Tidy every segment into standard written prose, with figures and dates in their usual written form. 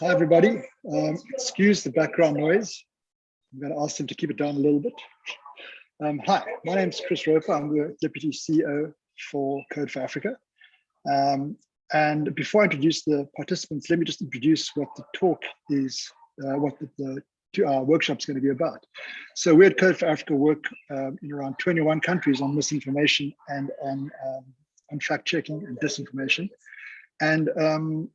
Hi, everybody. Excuse the background noise. I'm going to ask them to keep it down a little bit. Hi, my name is Chris Roper. I'm the Deputy CEO for Code for Africa. And before I introduce the participants, let me just introduce what the talk is, what the 2-hour workshop is going to be about. So we at Code for Africa work in around 21 countries on misinformation and on fact-checking and disinformation. And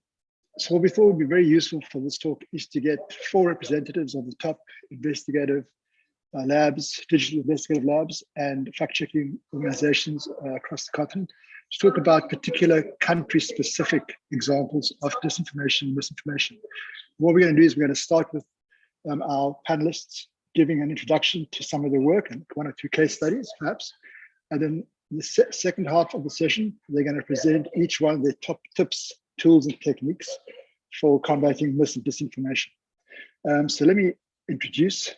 so what we thought would be very useful for this talk is to get 4 representatives of the top investigative labs, digital investigative labs, and fact-checking organizations across the continent to talk about particular country-specific examples of disinformation and misinformation. What we're going to do is we're going to start with our panelists giving an introduction to some of their work and 1 or 2 case studies, perhaps. And then in the second half of the session, they're going to present each one of their top tips, tools, and techniques for combating mis and disinformation. So let me introduce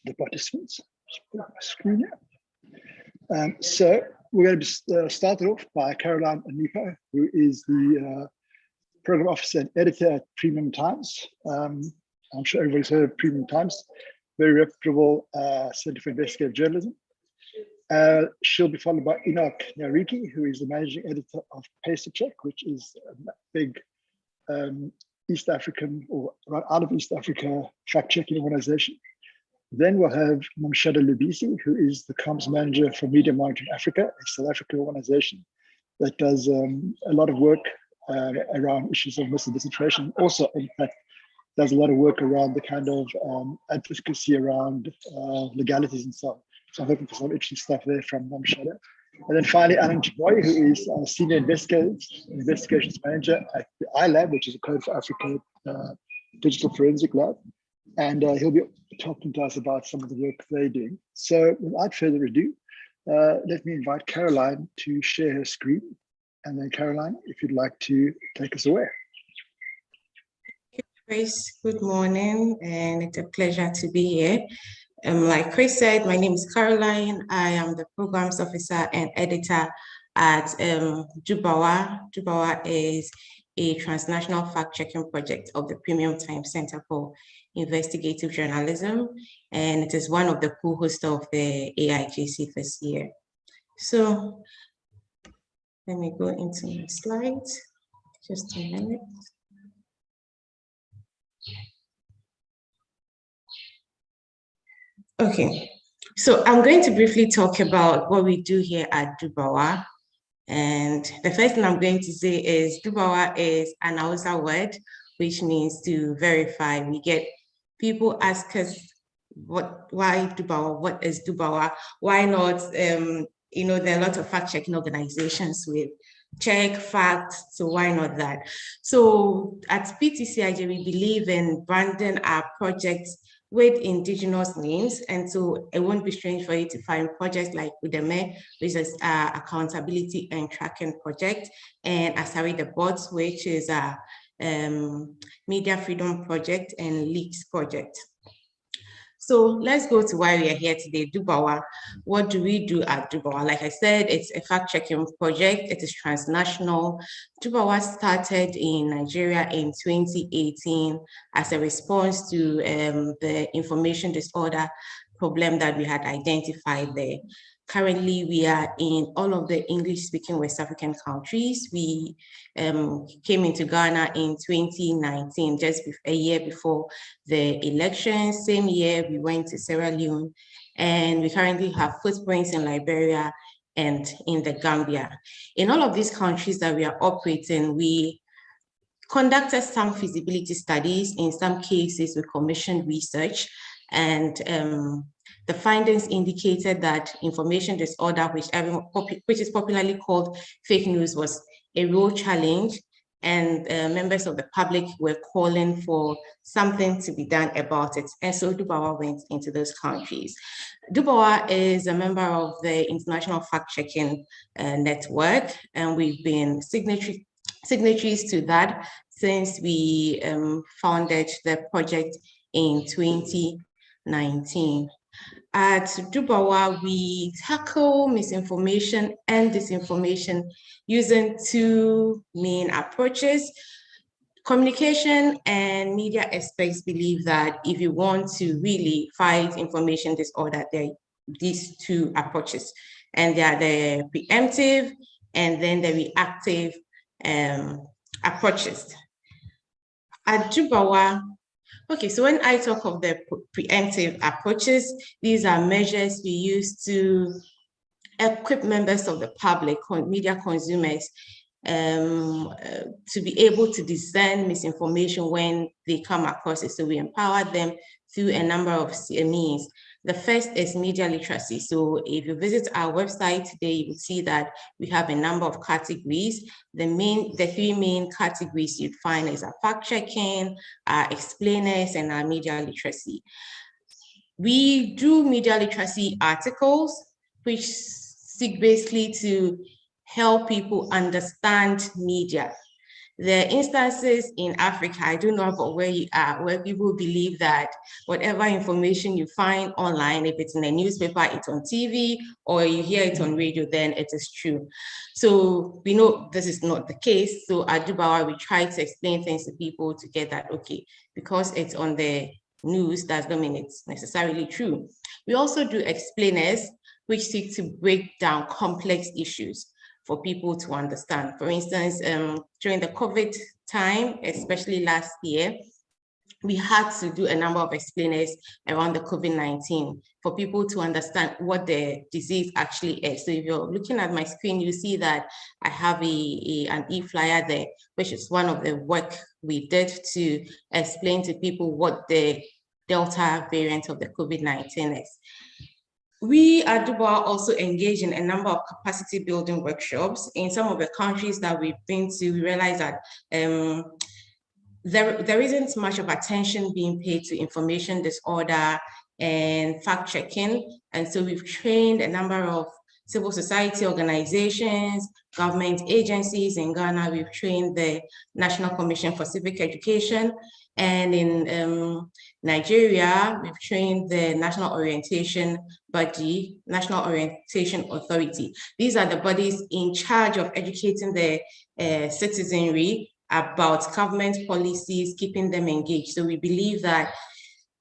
the participants. Just put up my screen here. So we're going to be started off by Caroline Anipo, who is the program officer and editor at Premium Times. I'm sure everybody's heard of Premium Times, very reputable Center for Investigative Journalism. She'll be followed by Enoch Nariki, who is the managing editor of PesaCheck, which is a big East African or right out of East Africa fact-checking organization. Then we'll have Nomshado Lubisi, who is the comms manager for Media Monitoring Africa, a South African organization that does a lot of work around issues of mis and disinformation. Also, in fact, does a lot of work around the kind of advocacy around legalities and so on. So I'm hoping for some interesting stuff there from Nomshado. And then finally, Allan Cheboi, who is a senior investigations manager at the iLAB, which is a Code for Africa digital forensic lab. And he'll be talking to us about some of the work they're doing. So without further ado, let me invite Caroline to share her screen. And then Caroline, if you'd like to take us away. Chris, good morning, and it's a pleasure to be here. Like Chris said, my name is Caroline. I am the programs officer and editor at Dubawa. Dubawa is a transnational fact-checking project of the Premium Times Center for Investigative Journalism, and it is one of the co-hosts of the AIJC this year. So let me go into my slides, just a minute. Okay, so I'm going to briefly talk about what we do here at Dubawa. And the first thing I'm going to say is Dubawa is an Hausa word, which means to verify. We get people ask us, why Dubawa? What is Dubawa? Why not? There are a lot of fact-checking organizations with check facts, so why not that? So at PTCIJ, we believe in branding our projects with indigenous names, and so it won't be strange for you to find projects like Udeme, which is accountability and tracking project, and Asari the Bots, which is a media freedom project and leaks project. So let's go to why we are here today, Dubawa. What do we do at Dubawa? Like I said, it's a fact-checking project. It is transnational. Dubawa started in Nigeria in 2018 as a response to the information disorder problem that we had identified there. Currently, we are in all of the English-speaking West African countries. We came into Ghana in 2019, just a year before the election. Same year, we went to Sierra Leone, and we currently have footprints in Liberia and in the Gambia. In all of these countries that we are operating, we conducted some feasibility studies. In some cases, we commissioned research, and the findings indicated that information disorder, which is popularly called fake news, was a real challenge, and members of the public were calling for something to be done about it. And so Dubawa went into those countries. Dubawa is a member of the International Fact-Checking Network, and we've been signatories to that since we founded the project in 2019. At Dubawa, we tackle misinformation and disinformation using 2 main approaches. Communication and media experts believe that if you want to really fight information disorder, there are these two approaches, and they are the preemptive and then the reactive approaches. At Dubawa, okay, so when I talk of the preemptive approaches, these are measures we use to equip members of the public, media consumers, to be able to discern misinformation when they come across it. So we empower them through a number of means. The first is media literacy. So if you visit our website today, you will see that we have a number of categories. The three main categories you'd find is our fact-checking, our explainers, and our media literacy. We do media literacy articles, which seek basically to help people understand media. There are instances in Africa, I don't know about where you are, where people believe that whatever information you find online, if it's in a newspaper, it's on TV, or you hear it on radio, then it is true. So we know this is not the case. So at Dubawa, we try to explain things to people to get that, okay, because it's on the news, does not mean it's necessarily true. We also do explainers, which seek to break down complex issues for people to understand. For instance, during the COVID time, especially last year, we had to do a number of explainers around the COVID-19 for people to understand what the disease actually is. So if you're looking at my screen, you see that I have an e-flyer there, which is one of the work we did to explain to people what the Delta variant of the COVID-19 is. We at Dubawa also engage in a number of capacity building workshops. In some of the countries that we've been to, we realize that there isn't much of attention being paid to information disorder and fact-checking. And so we've trained a number of civil society organizations, government agencies. In Ghana, we've trained the National Commission for Civic Education. And in Nigeria, we've trained the National Orientation Body, National Orientation Authority. These are the bodies in charge of educating the citizenry about government policies, keeping them engaged. So we believe that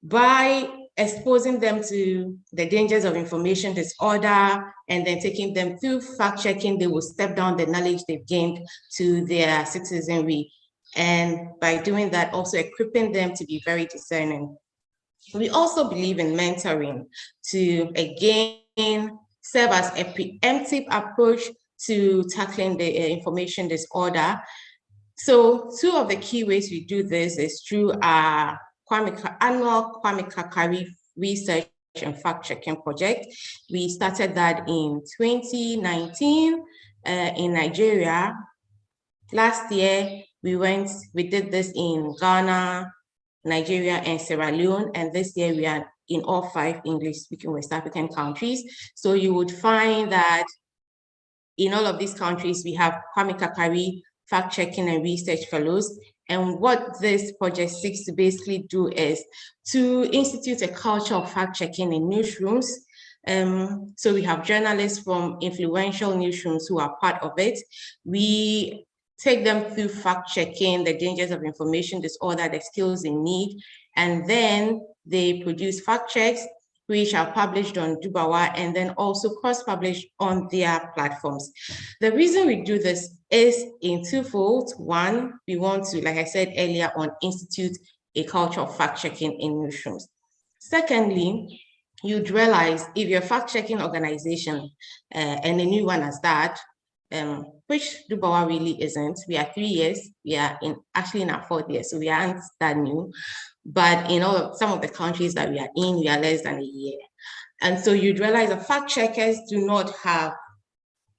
by exposing them to the dangers of information disorder and then taking them through fact-checking, they will step down the knowledge they've gained to their citizenry. And by doing that, also equipping them to be very discerning. We also believe in mentoring to, again, serve as a preemptive approach to tackling the information disorder. So two of the key ways we do this is through our annual Kwame Kakari research and fact-checking project. We started that in 2019 in Nigeria. Last year, we did this in Ghana, Nigeria, and Sierra Leone, and this year we are in all 5 English-speaking West African countries. So you would find that in all of these countries, we have Kwame Kakari fact-checking and research fellows. And what this project seeks to basically do is to institute a culture of fact-checking in newsrooms. So we have journalists from influential newsrooms who are part of it. We take them through fact-checking, the dangers of information disorder, the skills they need, and then they produce fact checks, which are published on Dubawa and then also cross-published on their platforms. The reason we do this is in twofold. One, we want to, like I said earlier on, institute a culture of fact-checking in newsrooms. Secondly, you'd realize if you're a fact-checking organization and a new one as that, which Dubawa really isn't. We are 3 years. We are actually in our 4th year, so we aren't that new. But in some of the countries that we are in, we are less than a year. And so you'd realize that fact checkers do not have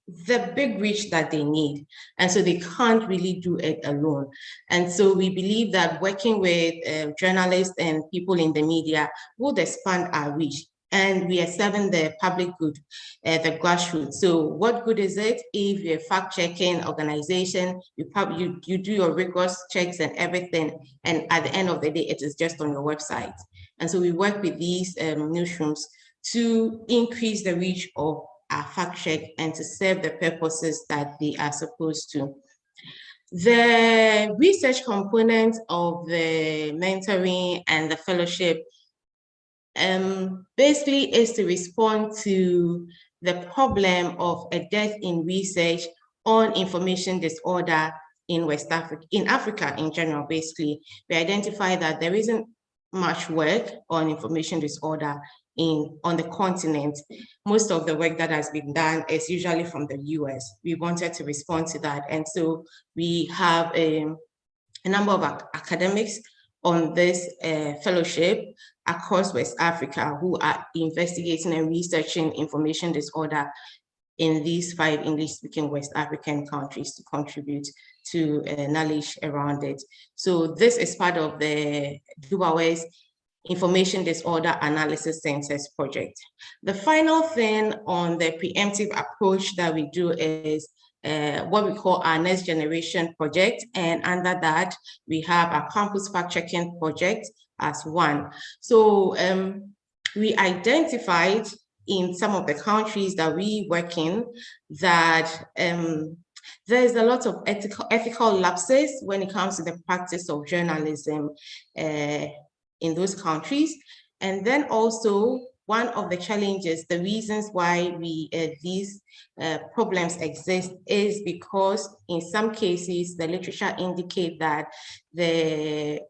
the big reach that they need. And so they can't really do it alone. And so we believe that working with journalists and people in the media would expand our reach. And we are serving the public good, the grassroots. So what good is it if you're a fact-checking organization, you do your rigorous checks and everything, and at the end of the day, it is just on your website. And so we work with these newsrooms to increase the reach of our fact check and to serve the purposes that they are supposed to. The research component of the mentoring and the fellowship basically is to respond to the problem of a dearth in research on information disorder in West Africa, in Africa in general. Basically, we identify that there isn't much work on information disorder on the continent. Most of the work that has been done is usually from the US. We wanted to respond to that. And so we have a number of academics on this fellowship across West Africa who are investigating and researching information disorder in these 5 English-speaking West African countries to contribute to knowledge around it. So this is part of the Dubawa's Information Disorder Analysis Centers project. The final thing on the preemptive approach that we do is what we call our next generation project. And under that, we have our campus fact-checking project as one. So we identified in some of the countries that we work in that there's a lot of ethical lapses when it comes to the practice of journalism in those countries. And then also one of the challenges, the reasons why these problems exist is because in some cases, the literature indicate that there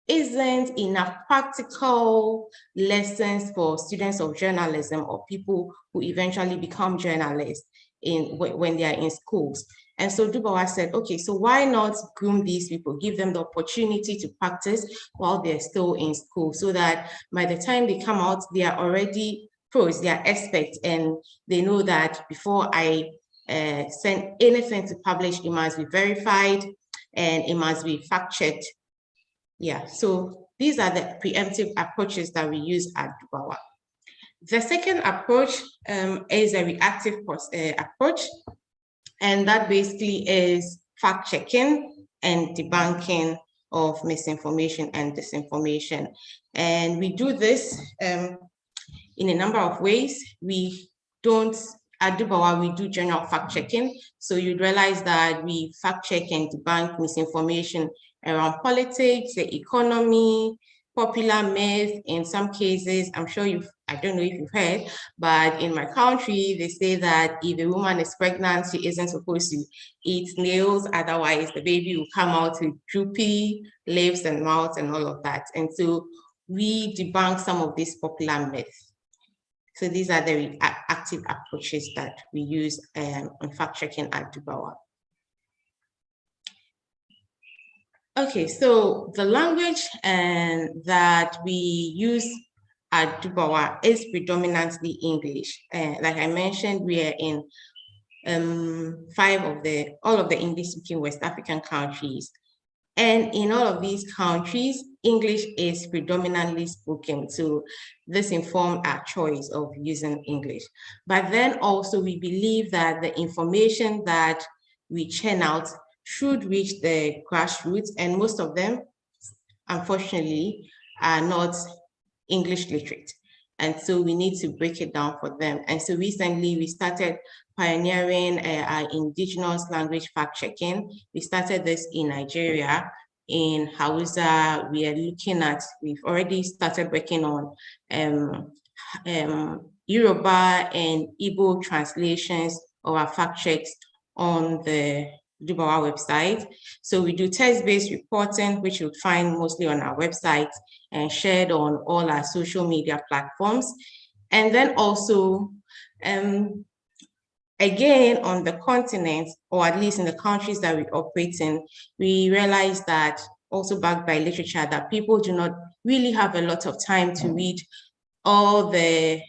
isn't enough practical lessons for students of journalism or people who eventually become journalists when they are in schools. And so Dubawa said, okay, so why not groom these people, give them the opportunity to practice while they're still in school so that by the time they come out, they are already pros, they are experts, and they know that before I send anything to publish, it must be verified and it must be fact-checked. Yeah, so these are the preemptive approaches that we use at Dubawa. The second approach is a reactive approach, and that basically is fact-checking and debunking of misinformation and disinformation. And we do this in a number of ways. At Dubawa, we do general fact-checking. So you'd realize that we fact-check and debunk misinformation around politics, the economy, popular myth. In some cases, I'm sure I don't know if you've heard, but in my country, they say that if a woman is pregnant, she isn't supposed to eat snails, otherwise the baby will come out with droopy lips and mouth and all of that. And so we debunk some of these popular myths. So these are the active approaches that we use in fact-checking at Dubawa. Okay, so the language that we use at Dubawa is predominantly English. Like I mentioned, we are in all of the English-speaking West African countries. And in all of these countries, English is predominantly spoken. So this informed our choice of using English. But then also we believe that the information that we churn out should reach the grassroots, and most of them, unfortunately, are not English literate. And so we need to break it down for them. And so recently we started pioneering our indigenous language fact-checking. We started this in Nigeria. In Hausa, we've already started working on Yoruba and Igbo translations of our fact-checks on the Dubawa website. So we do text-based reporting, which you'll find mostly on our website and shared on all our social media platforms. And then also, again, on the continent, or at least in the countries that we operate in, we realize that, also backed by literature, that people do not really have a lot of time to read all the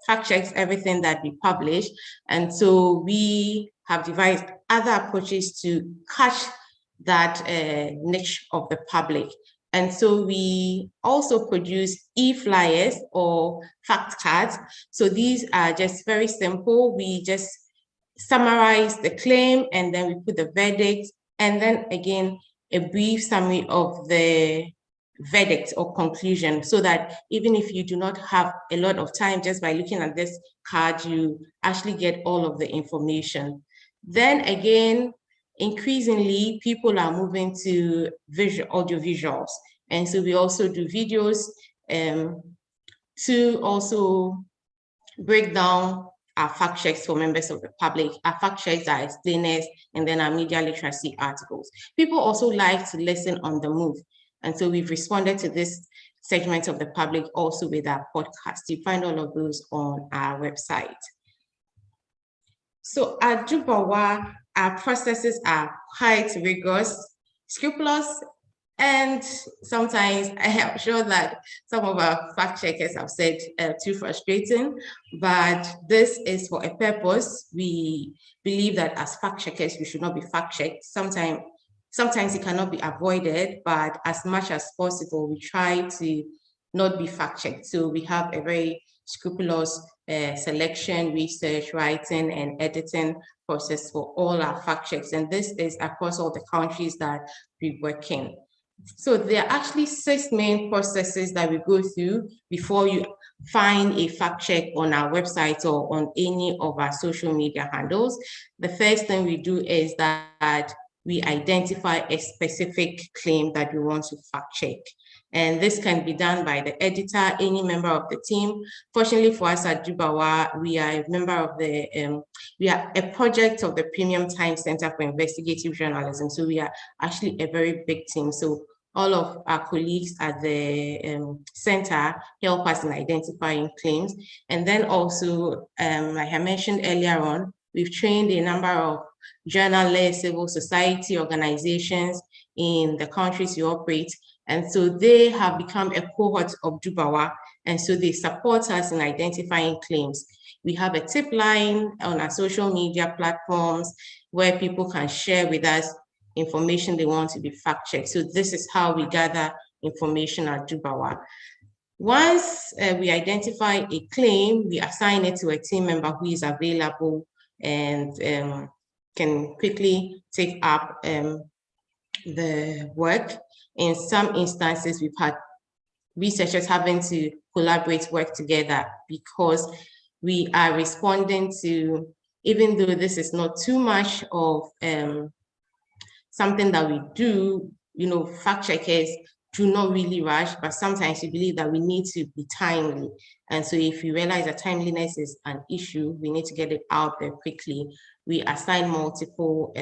fact checks, everything that we publish. And so we have devised other approaches to catch that niche of the public. And so we also produce e-flyers or fact cards. So these are just very simple. We just summarize the claim and then we put the verdict, and then again, a brief summary of the verdict or conclusion, so that even if you do not have a lot of time, just by looking at this card, you actually get all of the information. Then again, increasingly people are moving to audio visuals. And so we also do videos to also break down our fact checks for members of the public. Our fact checks are explainers, and then our media literacy articles. People also like to listen on the move. And so we've responded to this segment of the public also with our podcast. You find all of those on our website. So at Dubawa, our processes are quite rigorous, scrupulous, and sometimes I am sure that some of our fact checkers have said too frustrating, but this is for a purpose. We believe that as fact checkers, we should not be fact checked. Sometimes it cannot be avoided, but as much as possible, we try to not be fact checked. So we have a very scrupulous selection, research, writing, and editing process for all our fact checks. And this is across all the countries that we work in. So there are actually 6 main processes that we go through before you find a fact check on our website or on any of our social media handles. The first thing we do is that we identify a specific claim that we want to fact check. And this can be done by the editor, any member of the team. Fortunately for us at Dubawa, we are a member of we are a project of the Premium Time Center for Investigative Journalism. So we are actually a very big team. So all of our colleagues at the center help us in identifying claims. And then also, like I mentioned earlier on, we've trained a number of journalists, civil society organizations in the countries we operate. And so they have become a cohort of Dubawa, and so they support us in identifying claims. We have a tip line on our social media platforms where people can share with us information they want to be fact-checked. So this is how we gather information at Dubawa. Once we identify a claim, we assign it to a team member who is available and can quickly take up the work. In some instances, we've had researchers having to collaborate, work together, because we are responding to, even though this is not too much of something that we do, fact checkers do not really rush, but sometimes we believe that we need to be timely. And so if we realize that timeliness is an issue, we need to get it out there quickly. We assign multiple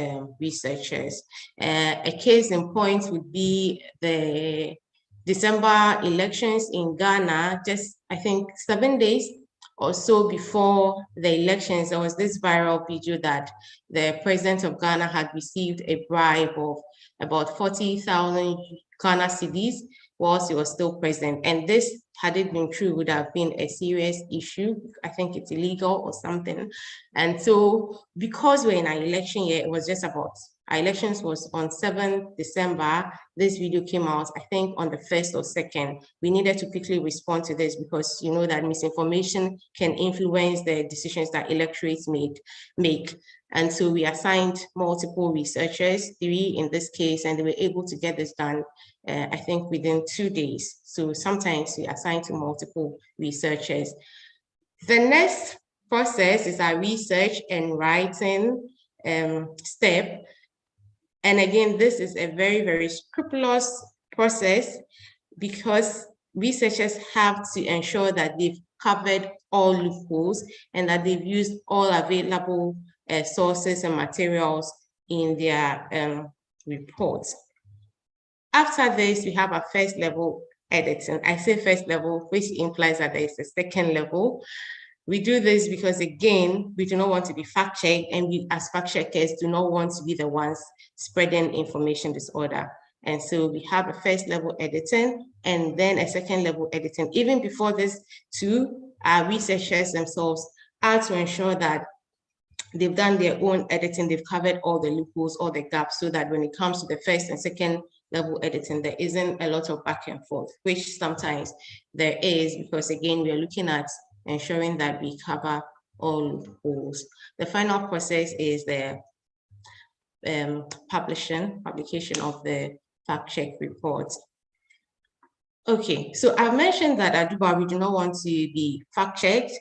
researchers. A case in point would be the December elections in Ghana. Just, I think, 7 days or so before the elections, there was this viral video that the president of Ghana had received a bribe of about 40,000 Ghana cedis whilst he was still president. And this, had it been true, would have been a serious issue. I think it's illegal or something. And so because we're in our election year, it was just about, our elections was on 7th December. This video came out, I think, on the 1st or 2nd. We needed to quickly respond to this because you know that misinformation can influence the decisions that electorates make. And so we assigned multiple researchers, 3 in this case, and they were able to get this done, I think, within 2 days. So sometimes we assign to multiple researchers. The next process is our research and writing step. And again, this is a very, very scrupulous process because researchers have to ensure that they've covered all loopholes and that they've used all available sources and materials in their reports. After this, we have a first level editing. I say first level, which implies that there is a second level. We do this because, again, we do not want to be fact-checked, and we as fact-checkers do not want to be the ones spreading information disorder. And so we have a first level editing and then a second level editing. Even before this, too, our researchers themselves are to ensure that they've done their own editing, they've covered all the loopholes, all the gaps, so that when it comes to the first and second level editing, there isn't a lot of back and forth, which sometimes there is, because again, we are looking at ensuring that we cover all loopholes. The final process is the publication of the fact check reports. Okay, so I've mentioned that at Dubawa, we do not want to be fact checked,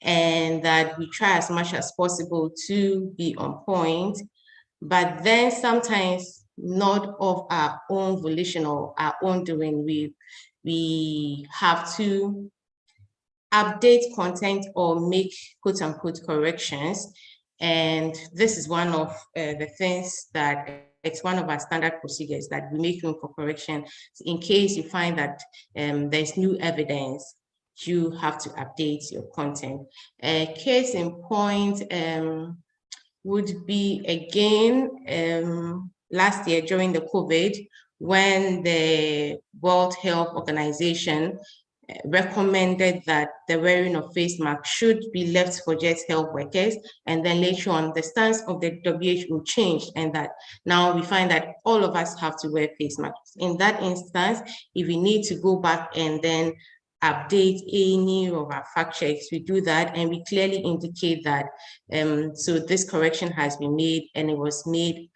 and that we try as much as possible to be on point. but then sometimes not of our own volition or our own doing, we have to update content or make quote unquote corrections. And this is one of the things that it's one of our standard procedures that we make room for correction. In case you find that there's new evidence, you have to update your content. A case in point would be again last year during the COVID, when the World Health Organization recommended that the wearing of face masks should be left for just health workers. And then later on, the stance of the WHO changed, and that now we find that all of us have to wear face masks. In that instance, if we need to go back and then update any of our fact checks, we do that, and we clearly indicate that so this correction has been made, and it was made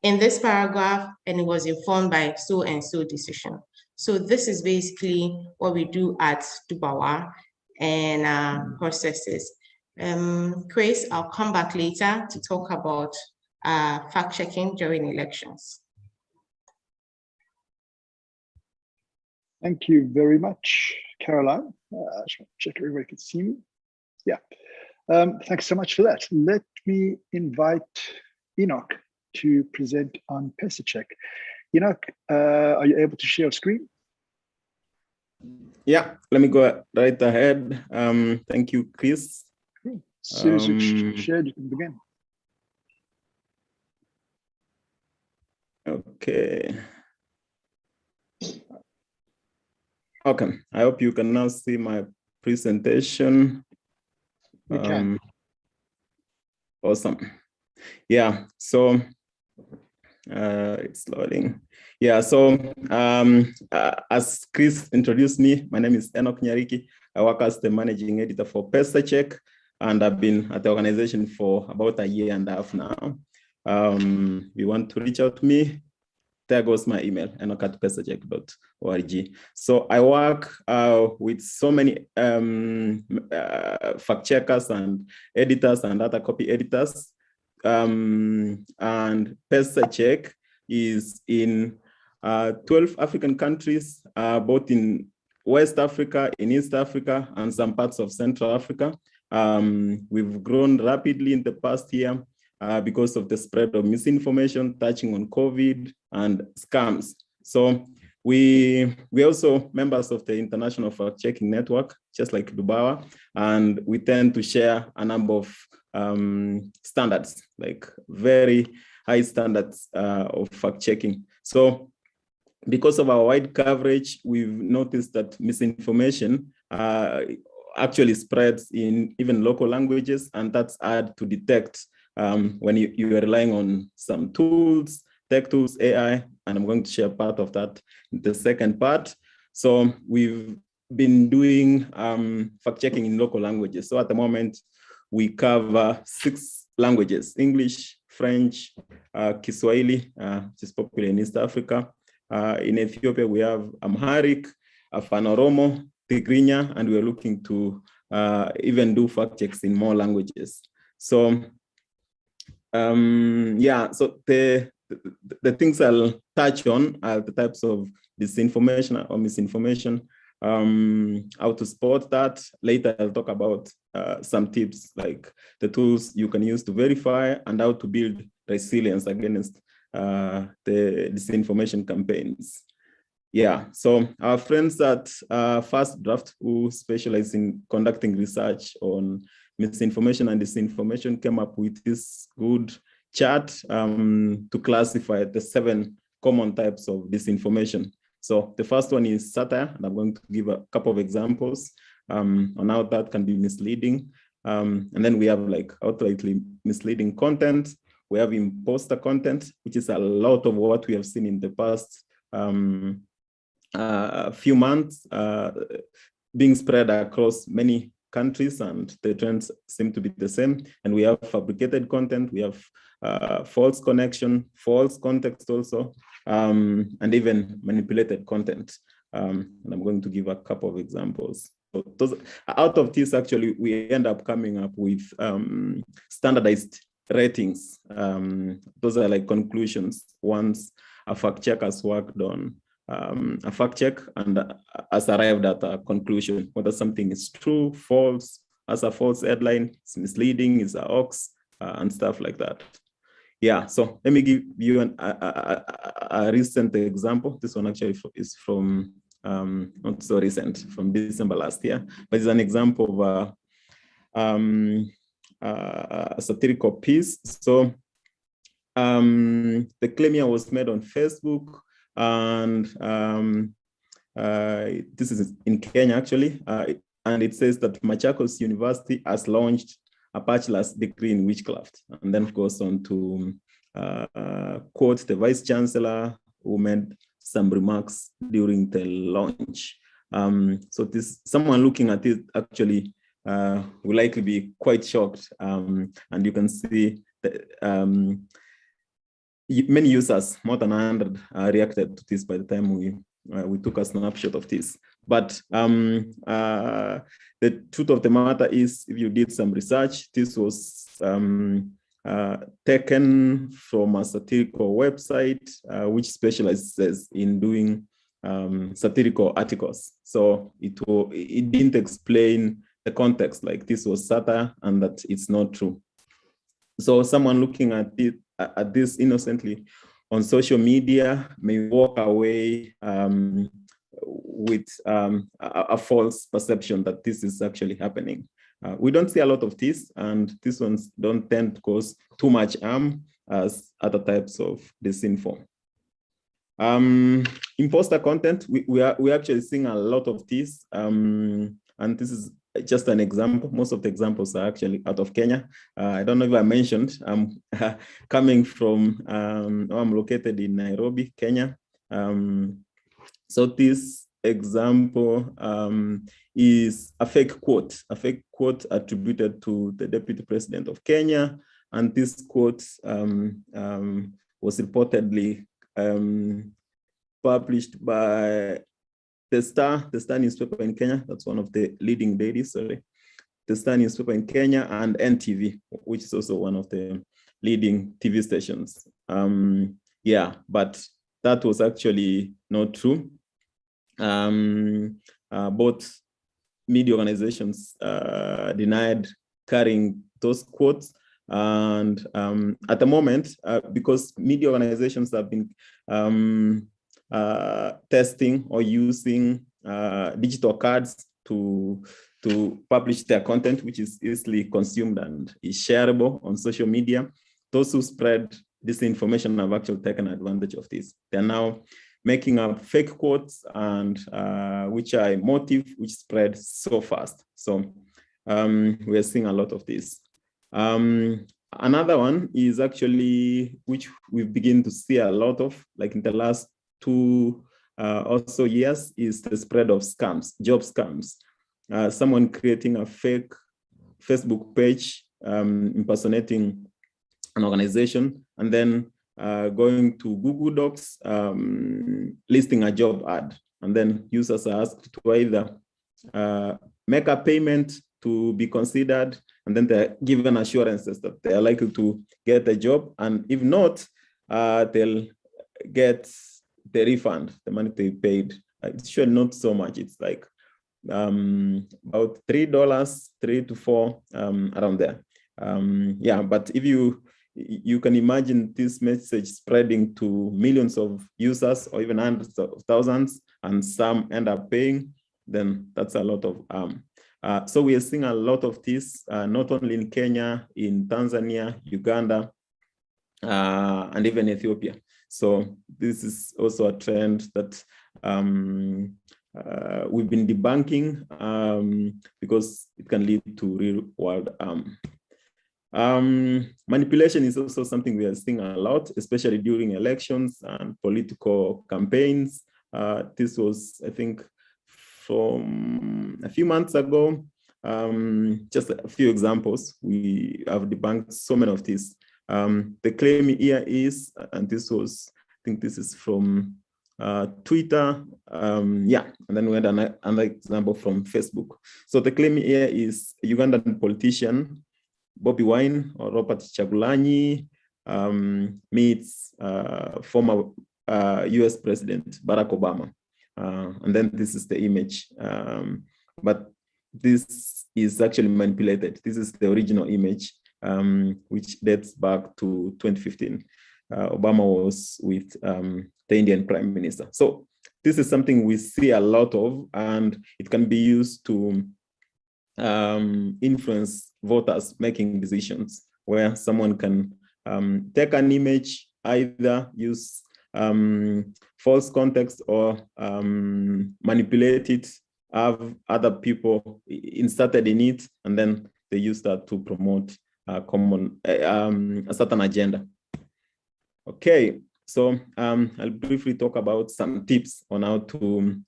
in this paragraph, and it was informed by so and so decision. So this is basically what we do at Dubawa and processes. Chris, I'll come back later to talk about fact checking during elections. Thank you very much, Caroline. I just want to check everybody can see me. Yeah, thanks so much for that. Let me invite Enoch to present on PesaCheck. Enoch, are you able to share your screen? Yeah, let me go right ahead. Thank you, Chris. As soon as you've shared, you can begin. Okay. Okay, I hope you can now see my presentation. We can. Awesome. Yeah, so it's loading. Yeah, so as Chris introduced me, my name is Enoch Nariki. I work as the managing editor for PesaCheck, and I've been at the organization for about a year and a half now. You want to reach out to me? There goes my email, enoch@pesacheck.org. So I work with so many fact checkers and editors and other copy editors. And PesaCheck is in 12 African countries, both in West Africa, in East Africa, and some parts of Central Africa. We've grown rapidly in the past year because of the spread of misinformation touching on COVID and scams. So we're also members of the International Fact-Checking Network, just like Dubawa, and we tend to share a number of standards, like very high standards of fact-checking. So because of our wide coverage, we've noticed that misinformation actually spreads in even local languages, and that's hard to detect when you are relying on some tools, tech tools, AI, and I'm going to share part of that in the second part. So we've been doing fact-checking in local languages. So at the moment, we cover 6 languages: English, French, Kiswahili, which is popular in East Africa. In Ethiopia, we have Amharic, Afan-Oromo, Tigrinya, and we're looking to even do fact checks in more languages. So yeah, so the things I'll touch on are the types of disinformation or misinformation, how to spot that. Later, I'll talk about some tips like the tools you can use to verify and how to build resilience against the disinformation campaigns. Yeah, so our friends at First Draft, who specialize in conducting research on misinformation and disinformation, came up with this good chart to classify the 7 common types of disinformation. So the first one is satire, and I'm going to give a couple of examples on how that can be misleading. And then we have like outrightly misleading content. We have imposter content, which is a lot of what we have seen in the past few months, being spread across many countries, and the trends seem to be the same. And we have fabricated content, we have false connection, false context also, and even manipulated content. And I'm going to give a couple of examples. So those, out of this, actually, we end up coming up with standardized ratings. Those are like conclusions once a fact check has worked on a fact check and has arrived at a conclusion, whether something is true, false, as a false headline, it's misleading, is a hoax, and stuff like that. Yeah, so let me give you a recent example. This one actually is from, not so recent, from December last year, but it's an example of a satirical piece. So the claim here was made on Facebook, and this is in Kenya actually, and it says that Machakos University has launched a bachelor's degree in witchcraft, and then goes on to quote the vice chancellor who made some remarks during the launch. So this, someone looking at it actually will likely be quite shocked, and you can see that many users, more than 100, reacted to this by the time we took a snapshot of this. But the truth of the matter is, if you did some research, this was taken from a satirical website, which specializes in doing satirical articles. So it didn't explain the context, like this was satire and that it's not true. So someone looking at this innocently on social media may walk away with a false perception that this is actually happening. We don't see a lot of this, and these ones don't tend to cause too much harm as other types of disinform. Imposter content, we're actually seeing a lot of this, and this is just an example. Most of the examples are actually out of Kenya. I don't know if I mentioned, I'm coming from, I'm located in Nairobi, Kenya. So this example is a fake quote attributed to the Deputy President of Kenya. And this quote was reportedly published by the Star newspaper in Kenya. That's one of the leading dailies, sorry. The Star newspaper in Kenya, and NTV, which is also one of the leading TV stations. Yeah, but that was actually not true. Both media organizations denied carrying those quotes. And at the moment, because media organizations have been testing or using digital cards to publish their content, which is easily consumed and is shareable on social media, those who spread disinformation have actually taken advantage of this. They're now making up fake quotes, and which are emotive, which spread so fast. So we're seeing a lot of this. Another one is actually, which we've begun to see a lot of, like in the last 2 or so years, is the spread of scams, job scams. Someone creating a fake Facebook page, impersonating an organization, and then going to Google Docs, listing a job ad. And then users are asked to either make a payment to be considered, and then they're given assurances that they are likely to get a job. And if not, they'll get the refund, the money they paid. It's sure not so much. It's like about $3, 3 to 4, around there. Yeah, but if you can imagine this message spreading to millions of users or even hundreds of thousands, and some end up paying, then that's a lot of so we are seeing a lot of this, not only in Kenya, in Tanzania, Uganda, and even Ethiopia. So this is also a trend that we've been debunking, because it can lead to real world manipulation is also something we are seeing a lot, especially during elections and political campaigns. This was, I think, from a few months ago. Just a few examples. We have debunked so many of these. The claim here is, and this was, I think this is from Twitter. Yeah, and then we had another example from Facebook. So the claim here is a Ugandan politician Bobby Wine or Robert Chagulanyi meets former US President Barack Obama. And then this is the image. But this is actually manipulated. This is the original image, which dates back to 2015. Obama was with the Indian Prime Minister. So this is something we see a lot of, and it can be used to influence voters making decisions, where someone can take an image, either use false context or manipulate it, have other people inserted in it, and then they use that to promote a certain agenda. Okay, so I'll briefly talk about some tips on how to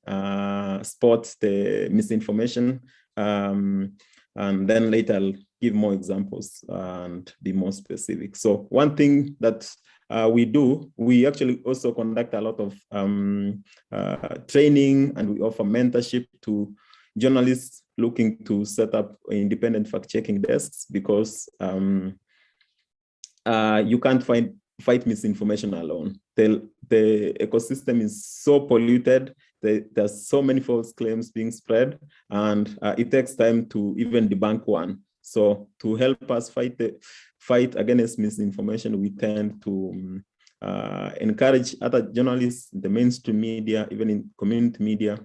spot the misinformation, and then later I'll give more examples and be more specific. So one thing that we do, we actually also conduct a lot of training, and we offer mentorship to journalists looking to set up independent fact-checking desks, because you can't fight misinformation alone. The ecosystem is so polluted. There's so many false claims being spread, and it takes time to even debunk one. So to help us fight against misinformation, we tend to encourage other journalists, the mainstream media, even in community media,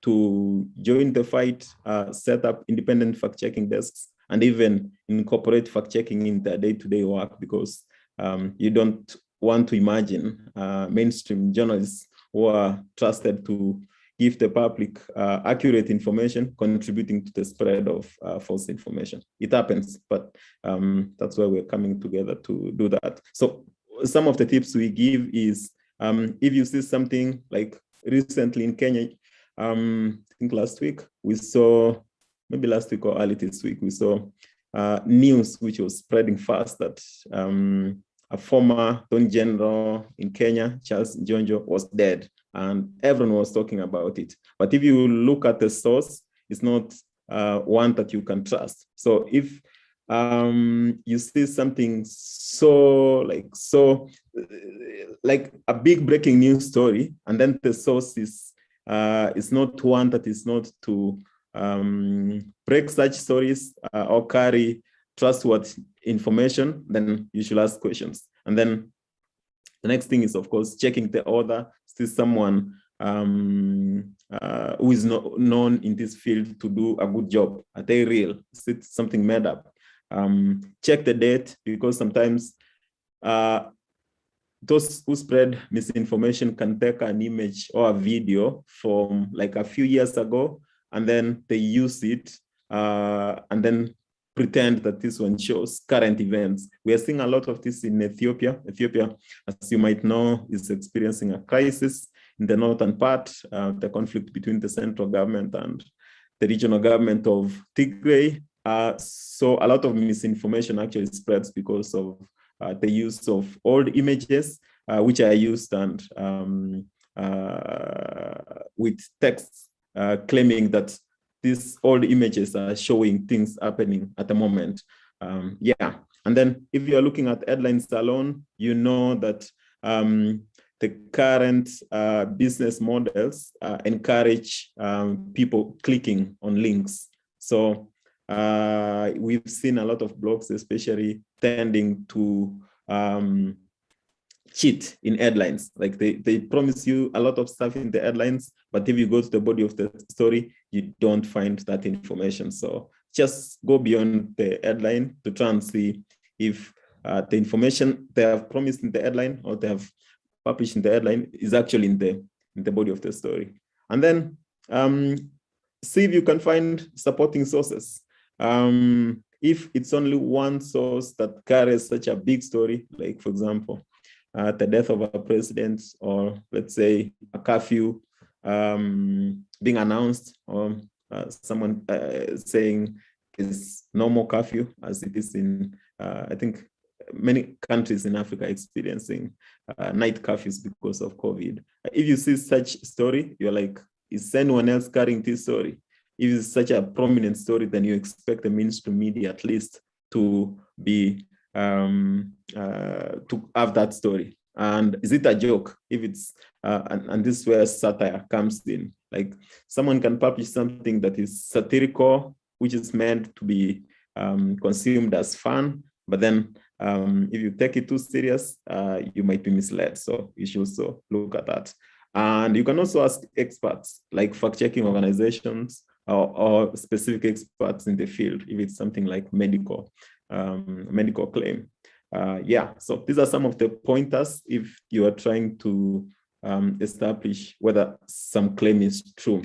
to join the fight, set up independent fact-checking desks, and even incorporate fact-checking in their day-to-day work, because you don't want to imagine mainstream journalists who are trusted to give the public accurate information contributing to the spread of false information. It happens, but that's why we're coming together to do that. So some of the tips we give is, if you see something like recently in Kenya, I think last week, we saw, maybe last week or early this week, we saw news which was spreading fast that a former Attorney General in Kenya, Charles Njonjo, was dead, and everyone was talking about it. But if you look at the source, it's not one that you can trust. So if you see something like a big breaking news story, and then the source is not one that is not to break such stories or carry trustworthy information, then you should ask questions. And then the next thing is, of course, checking the author. Is this someone who is not known in this field to do a good job? Are they real? Is it something made up? Check the date, because sometimes those who spread misinformation can take an image or a video from like a few years ago, and then they use it and then pretend that this one shows current events. We are seeing a lot of this in Ethiopia. Ethiopia, as you might know, is experiencing a crisis in the northern part, the conflict between the central government and the regional government of Tigray. So a lot of misinformation actually spreads because of the use of old images, which are used and with texts claiming that these old images are showing things happening at the moment. And then if you're looking at headlines alone, you know that the current business models encourage people clicking on links. So we've seen a lot of blogs, especially tending to cheat in headlines. Like they promise you a lot of stuff in the headlines, but if you go to the body of the story, you don't find that information. So just go beyond the headline to try and see if the information they have promised in the headline or they have published in the headline is actually in the body of the story. And then see if you can find supporting sources. If it's only one source that carries such a big story, like for example, the death of a president, or let's say a curfew being announced, or someone saying is no more curfew, as it is in, I think, many countries in Africa experiencing night curfews because of COVID. If you see such story, you're like, is anyone else carrying this story? If it's such a prominent story, then you expect the mainstream media at least to be to have that story? And is it a joke? If it's and this is where satire comes in. Like someone can publish something that is satirical, which is meant to be consumed as fun, but then if you take it too serious, you might be misled. So you should also look at that. And you can also ask experts, like fact-checking organizations or specific experts in the field, if it's something like medical claim. Yeah, so these are some of the pointers if you are trying to establish whether some claim is true.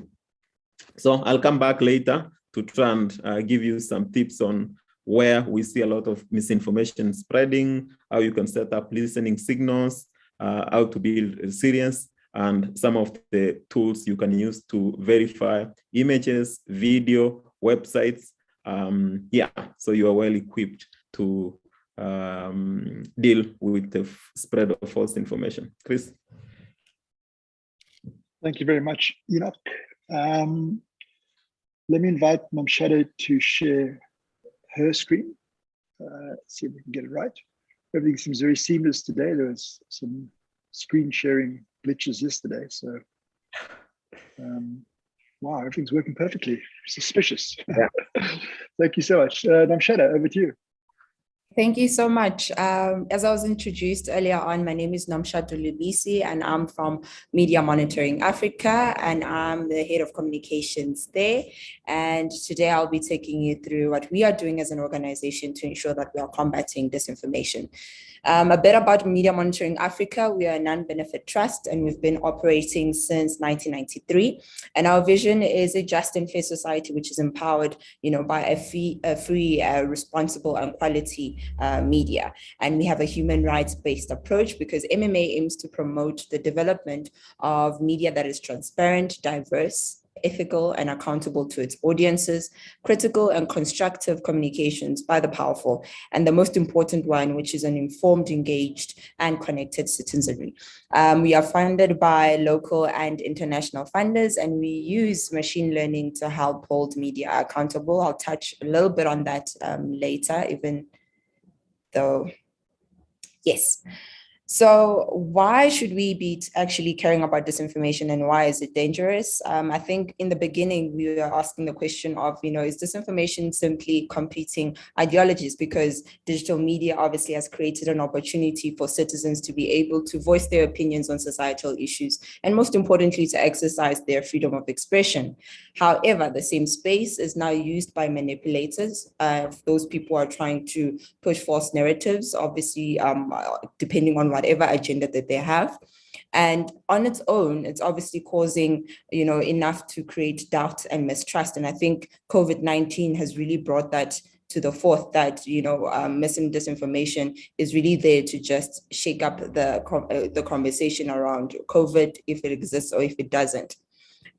So I'll come back later to try and give you some tips on where we see a lot of misinformation spreading, how you can set up listening signals, how to build resilience, and some of the tools you can use to verify images, video, websites. Yeah, so you are well equipped to deal with the spread of false information. Chris? Thank you very much, Enoch. Let me invite Nomshado to share her screen. See if we can get it right. Everything seems very seamless today. There was some screen sharing glitches yesterday, so wow, everything's working perfectly. Suspicious. Yeah. Thank you so much. Nomshado, over to you. Thank you so much. As I was introduced earlier on, my name is Nomshado Lubisi, and I'm from Media Monitoring Africa, and I'm the head of communications there. And today I'll be taking you through what we are doing as an organization to ensure that we are combating disinformation. A bit about Media Monitoring Africa. We are a non-benefit trust, and we've been operating since 1993. And our vision is a just and fair society, which is empowered, by a free, responsible, and quality media. And we have a human rights-based approach because MMA aims to promote the development of media that is transparent, diverse, ethical, and accountable to its audiences, critical and constructive communications by the powerful, and the most important one, which is an informed, engaged, and connected citizenry. We are funded by local and international funders, and we use machine learning to help hold media accountable. I'll touch a little bit on that later, even though, yes. So why should we be actually caring about disinformation, and why is it dangerous? I think in the beginning, we were asking the question of, is disinformation simply competing ideologies? Because digital media obviously has created an opportunity for citizens to be able to voice their opinions on societal issues, and most importantly, to exercise their freedom of expression. However, the same space is now used by manipulators. Those people are trying to push false narratives, obviously, depending on whatever agenda that they have. And on its own, it's obviously causing, enough to create doubt and mistrust. And I think COVID-19 has really brought that to the forth, that, mis and disinformation is really there to just shake up the conversation around COVID, if it exists or if it doesn't.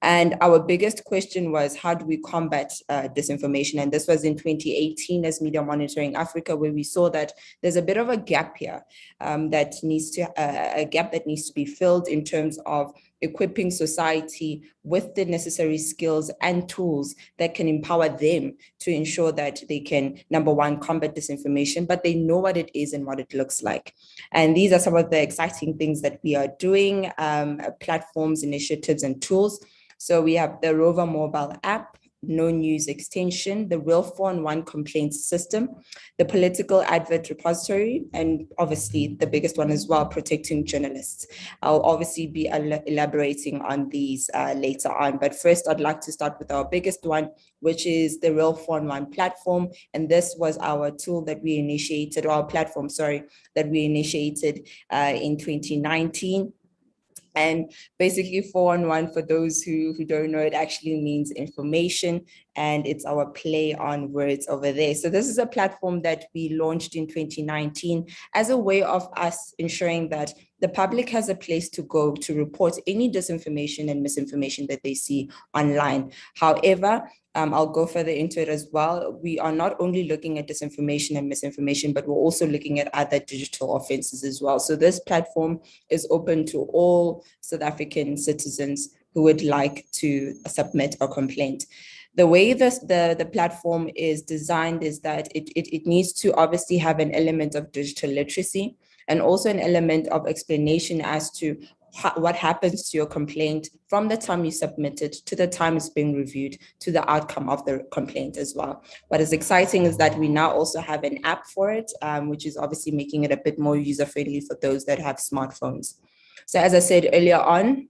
And our biggest question was, how do we combat disinformation? And this was in 2018 as Media Monitoring Africa, where we saw that there's a bit of a gap here that needs to be filled in terms of equipping society with the necessary skills and tools that can empower them to ensure that they can, number one, combat disinformation, but they know what it is and what it looks like. And these are some of the exciting things that we are doing, platforms, initiatives, and tools. So we have the Rover mobile app, No News extension, the Real 4-in-1 complaints system, the political advert repository, and obviously the biggest one as well, protecting journalists. I'll obviously be elaborating on these later on. But first, I'd like to start with our biggest one, which is the Real 4-in-1 platform. And this was our tool that we initiated, or our platform, sorry, that we initiated in 2019. And basically 4-in-1, for those who don't know, it actually means information, and it's our play on words over there. So this is a platform that we launched in 2019 as a way of us ensuring that the public has a place to go to report any disinformation and misinformation that they see online. However, I'll go further into it as well. We are not only looking at disinformation and misinformation, but we're also looking at other digital offenses as well. So this platform is open to all South African citizens who would like to submit a complaint. The way the platform is designed is that it needs to obviously have an element of digital literacy and also an element of explanation as to what happens to your complaint from the time you submit it to the time it's being reviewed to the outcome of the complaint as well. What is exciting is that we now also have an app for it, which is obviously making it a bit more user-friendly for those that have smartphones. So as I said earlier on,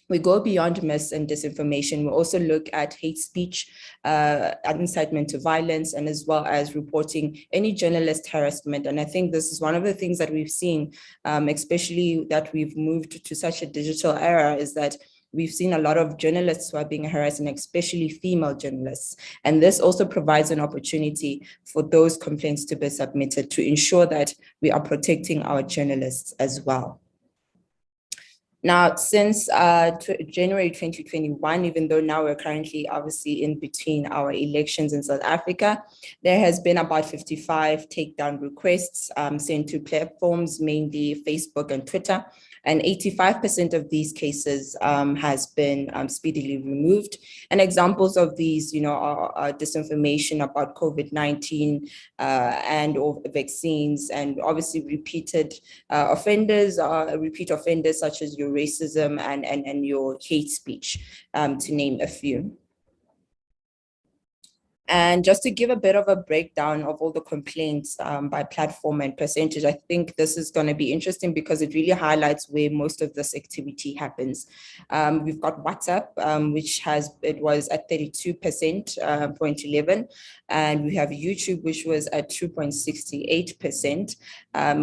we go beyond mis and disinformation. We also look at hate speech, incitement to violence, and as well as reporting any journalist harassment. And I think this is one of the things that we've seen, especially that we've moved to such a digital era, is that we've seen a lot of journalists who are being harassed, and especially female journalists. And this also provides an opportunity for those complaints to be submitted to ensure that we are protecting our journalists as well. Now, since January 2021, even though now we're currently obviously in between our elections in South Africa, there has been about 55 takedown requests sent to platforms, mainly Facebook and Twitter, and 85% of these cases has been speedily removed. And examples of these, are disinformation about COVID-19 and or vaccines, and obviously repeated offenders, repeat offenders such as your racism and your hate speech, to name a few. And just to give a bit of a breakdown of all the complaints by platform and percentage, I think this is going to be interesting because it really highlights where most of this activity happens. We've got WhatsApp, which was at 32.11%, and we have YouTube, which was at 2.68%.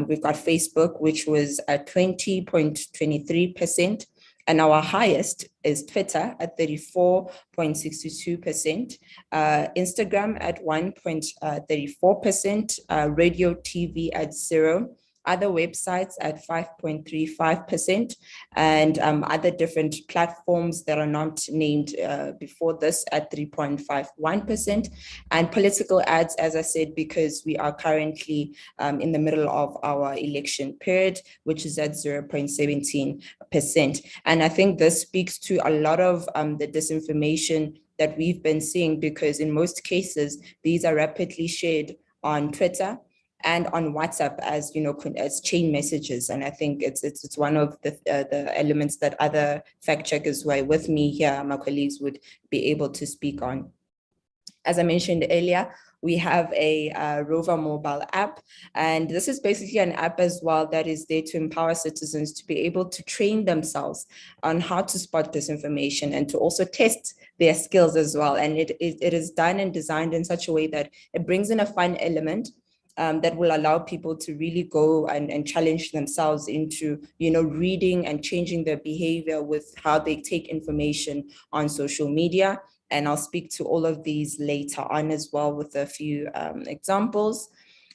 We've got Facebook, which was at 20.23%. And our highest is Twitter at 34.62%, Instagram at 1.34%, radio, TV at 0%, other websites at 5.35%, and other different platforms that are not named before this at 3.51%, and political ads, as I said, because we are currently in the middle of our election period, which is at 0.17%. And I think this speaks to a lot of the disinformation that we've been seeing, because in most cases, these are rapidly shared on Twitter and on WhatsApp as as chain messages. And I think it's one of the elements that other fact checkers who are with me here, my colleagues, would be able to speak on. As I mentioned earlier, we have a Rover mobile app, and this is basically an app as well that is there to empower citizens to be able to train themselves on how to spot disinformation and to also test their skills as well. And it is done and designed in such a way that it brings in a fun element that will allow people to really go and challenge themselves into, reading and changing their behavior with how they take information on social media. And I'll speak to all of these later on as well with a few examples.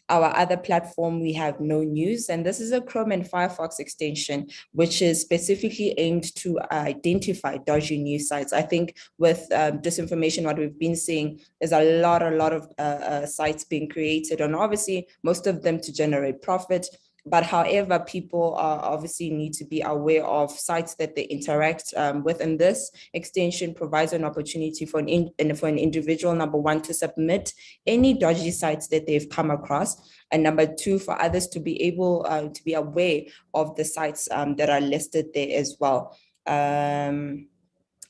Our other platform, we have No News, and this is a Chrome and Firefox extension, which is specifically aimed to identify dodgy news sites. I think with disinformation, what we've been seeing is a lot of sites being created, and obviously most of them to generate profit. But however, people obviously need to be aware of sites that they interact with. And this extension provides an opportunity for an individual, number one, to submit any dodgy sites that they've come across. And number two, for others to be able to be aware of the sites that are listed there as well.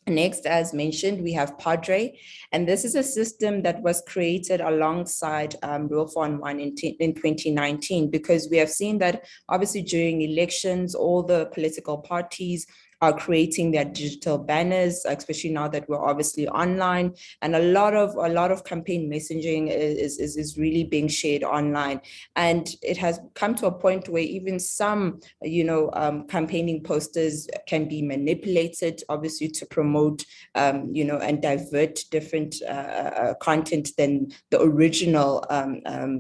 Next, as mentioned, we have Padre, and this is a system that was created alongside Real4 One in 2019, because we have seen that obviously during elections, all the political parties are creating their digital banners, especially now that we're obviously online, and a lot of campaign messaging is really being shared online. And it has come to a point where even some, campaigning posters can be manipulated, obviously to promote, and divert different content than the original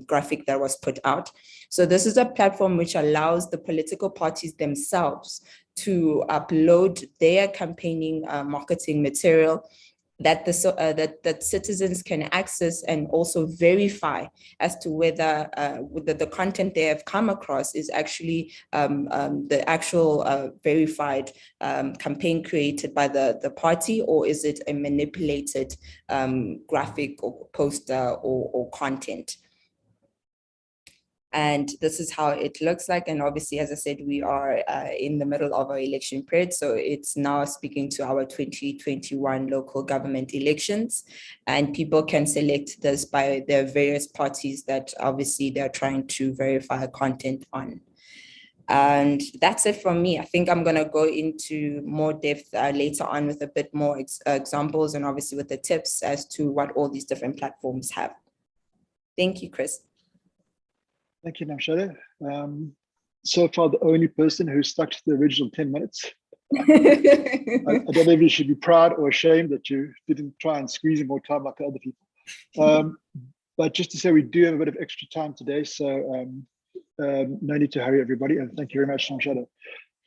graphic that was put out. So this is a platform which allows the political parties themselves to upload their campaigning marketing material that that citizens can access and also verify as to whether the content they have come across is actually the actual verified campaign created by the party, or is it a manipulated graphic or poster or content. And this is how it looks like. And obviously, as I said, we are in the middle of our election period. So it's now speaking to our 2021 local government elections. And people can select this by their various parties that obviously they're trying to verify content on. And that's it from me. I think I'm going to go into more depth later on with a bit more examples and obviously with the tips as to what all these different platforms have. Thank you, Chris. Thank you, Nomshado. So far, the only person who stuck to the original 10 minutes. I don't know if you should be proud or ashamed that you didn't try and squeeze in more time like the other people. But just to say, we do have a bit of extra time today, so no need to hurry, everybody. And thank you very much, Nomshado.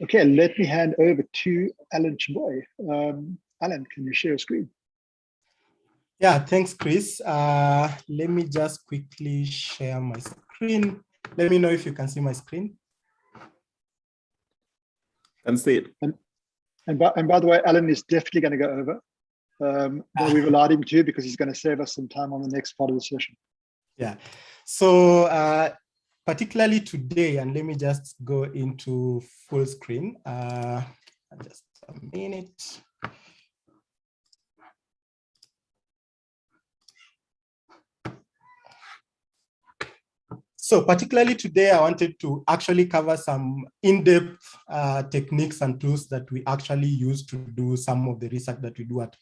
Okay, let me hand over to Allan Cheboi. Allan, can you share your screen? Yeah, thanks, Chris. Let me just quickly share my screen. Let me know if you can see my screen. Can see it. And by the way, Allan is definitely going to go over. But we've allowed him to because he's going to save us some time on the next part of the session. Yeah. So particularly today, and let me just go into full screen. Just a minute. So particularly today, I wanted to actually cover some in-depth techniques and tools that we actually use to do some of the research that we do at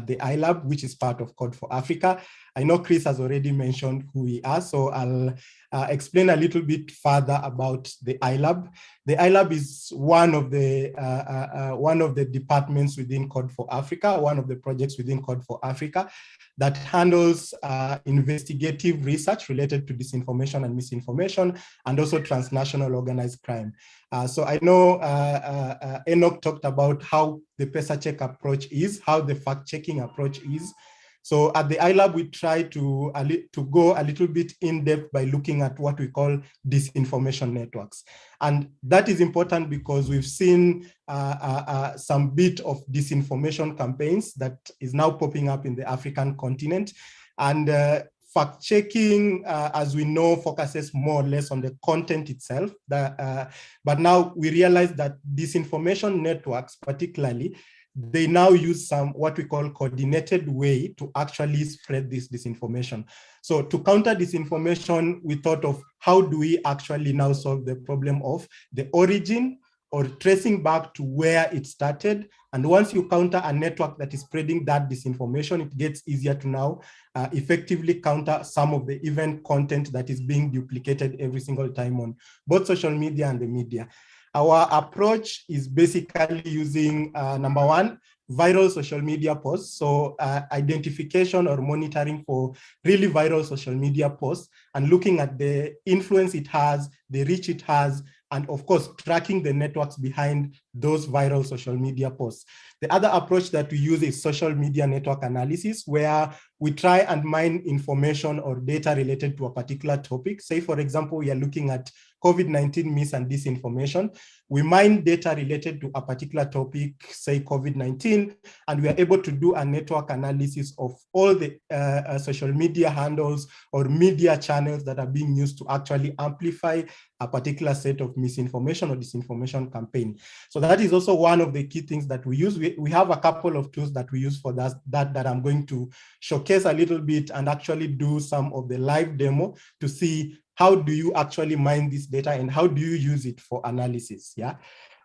the iLAB, which is part of Code for Africa. I know Chris has already mentioned who we are, so I'll explain a little bit further about the iLAB. The iLAB is one of the departments within Code for Africa, one of the projects within Code for Africa that handles investigative research related to disinformation and misinformation, and also transnational organized crime. So I know Enoch talked about how the PesaCheck approach is, how the fact-checking approach is. So at the iLAB, we try to go a little bit in depth by looking at what we call disinformation networks. And that is important because we've seen some bit of disinformation campaigns that is now popping up in the African continent. And fact-checking, as we know, focuses more or less on the content itself. But now we realize that disinformation networks, particularly, they now use some what we call coordinated way to actually spread this disinformation. So to counter disinformation, we thought of how do we actually now solve the problem of the origin or tracing back to where it started. And once you counter a network that is spreading that disinformation, it gets easier to now effectively counter some of the event content that is being duplicated every single time on both social media and the media. Our approach is basically using, number one, viral social media posts. So identification or monitoring for really viral social media posts and looking at the influence it has, the reach it has, and of course, tracking the networks behind those viral social media posts. The other approach that we use is social media network analysis, where we try and mine information or data related to a particular topic. Say, for example, we are looking at COVID-19 mis and disinformation. We mine data related to a particular topic, say COVID-19, and we are able to do a network analysis of all the social media handles or media channels that are being used to actually amplify a particular set of misinformation or disinformation campaign. So that is also one of the key things that we use. We have a couple of tools that we use for that I'm going to showcase a little bit and actually do some of the live demo to see how do you actually mine this data and how do you use it for analysis, yeah?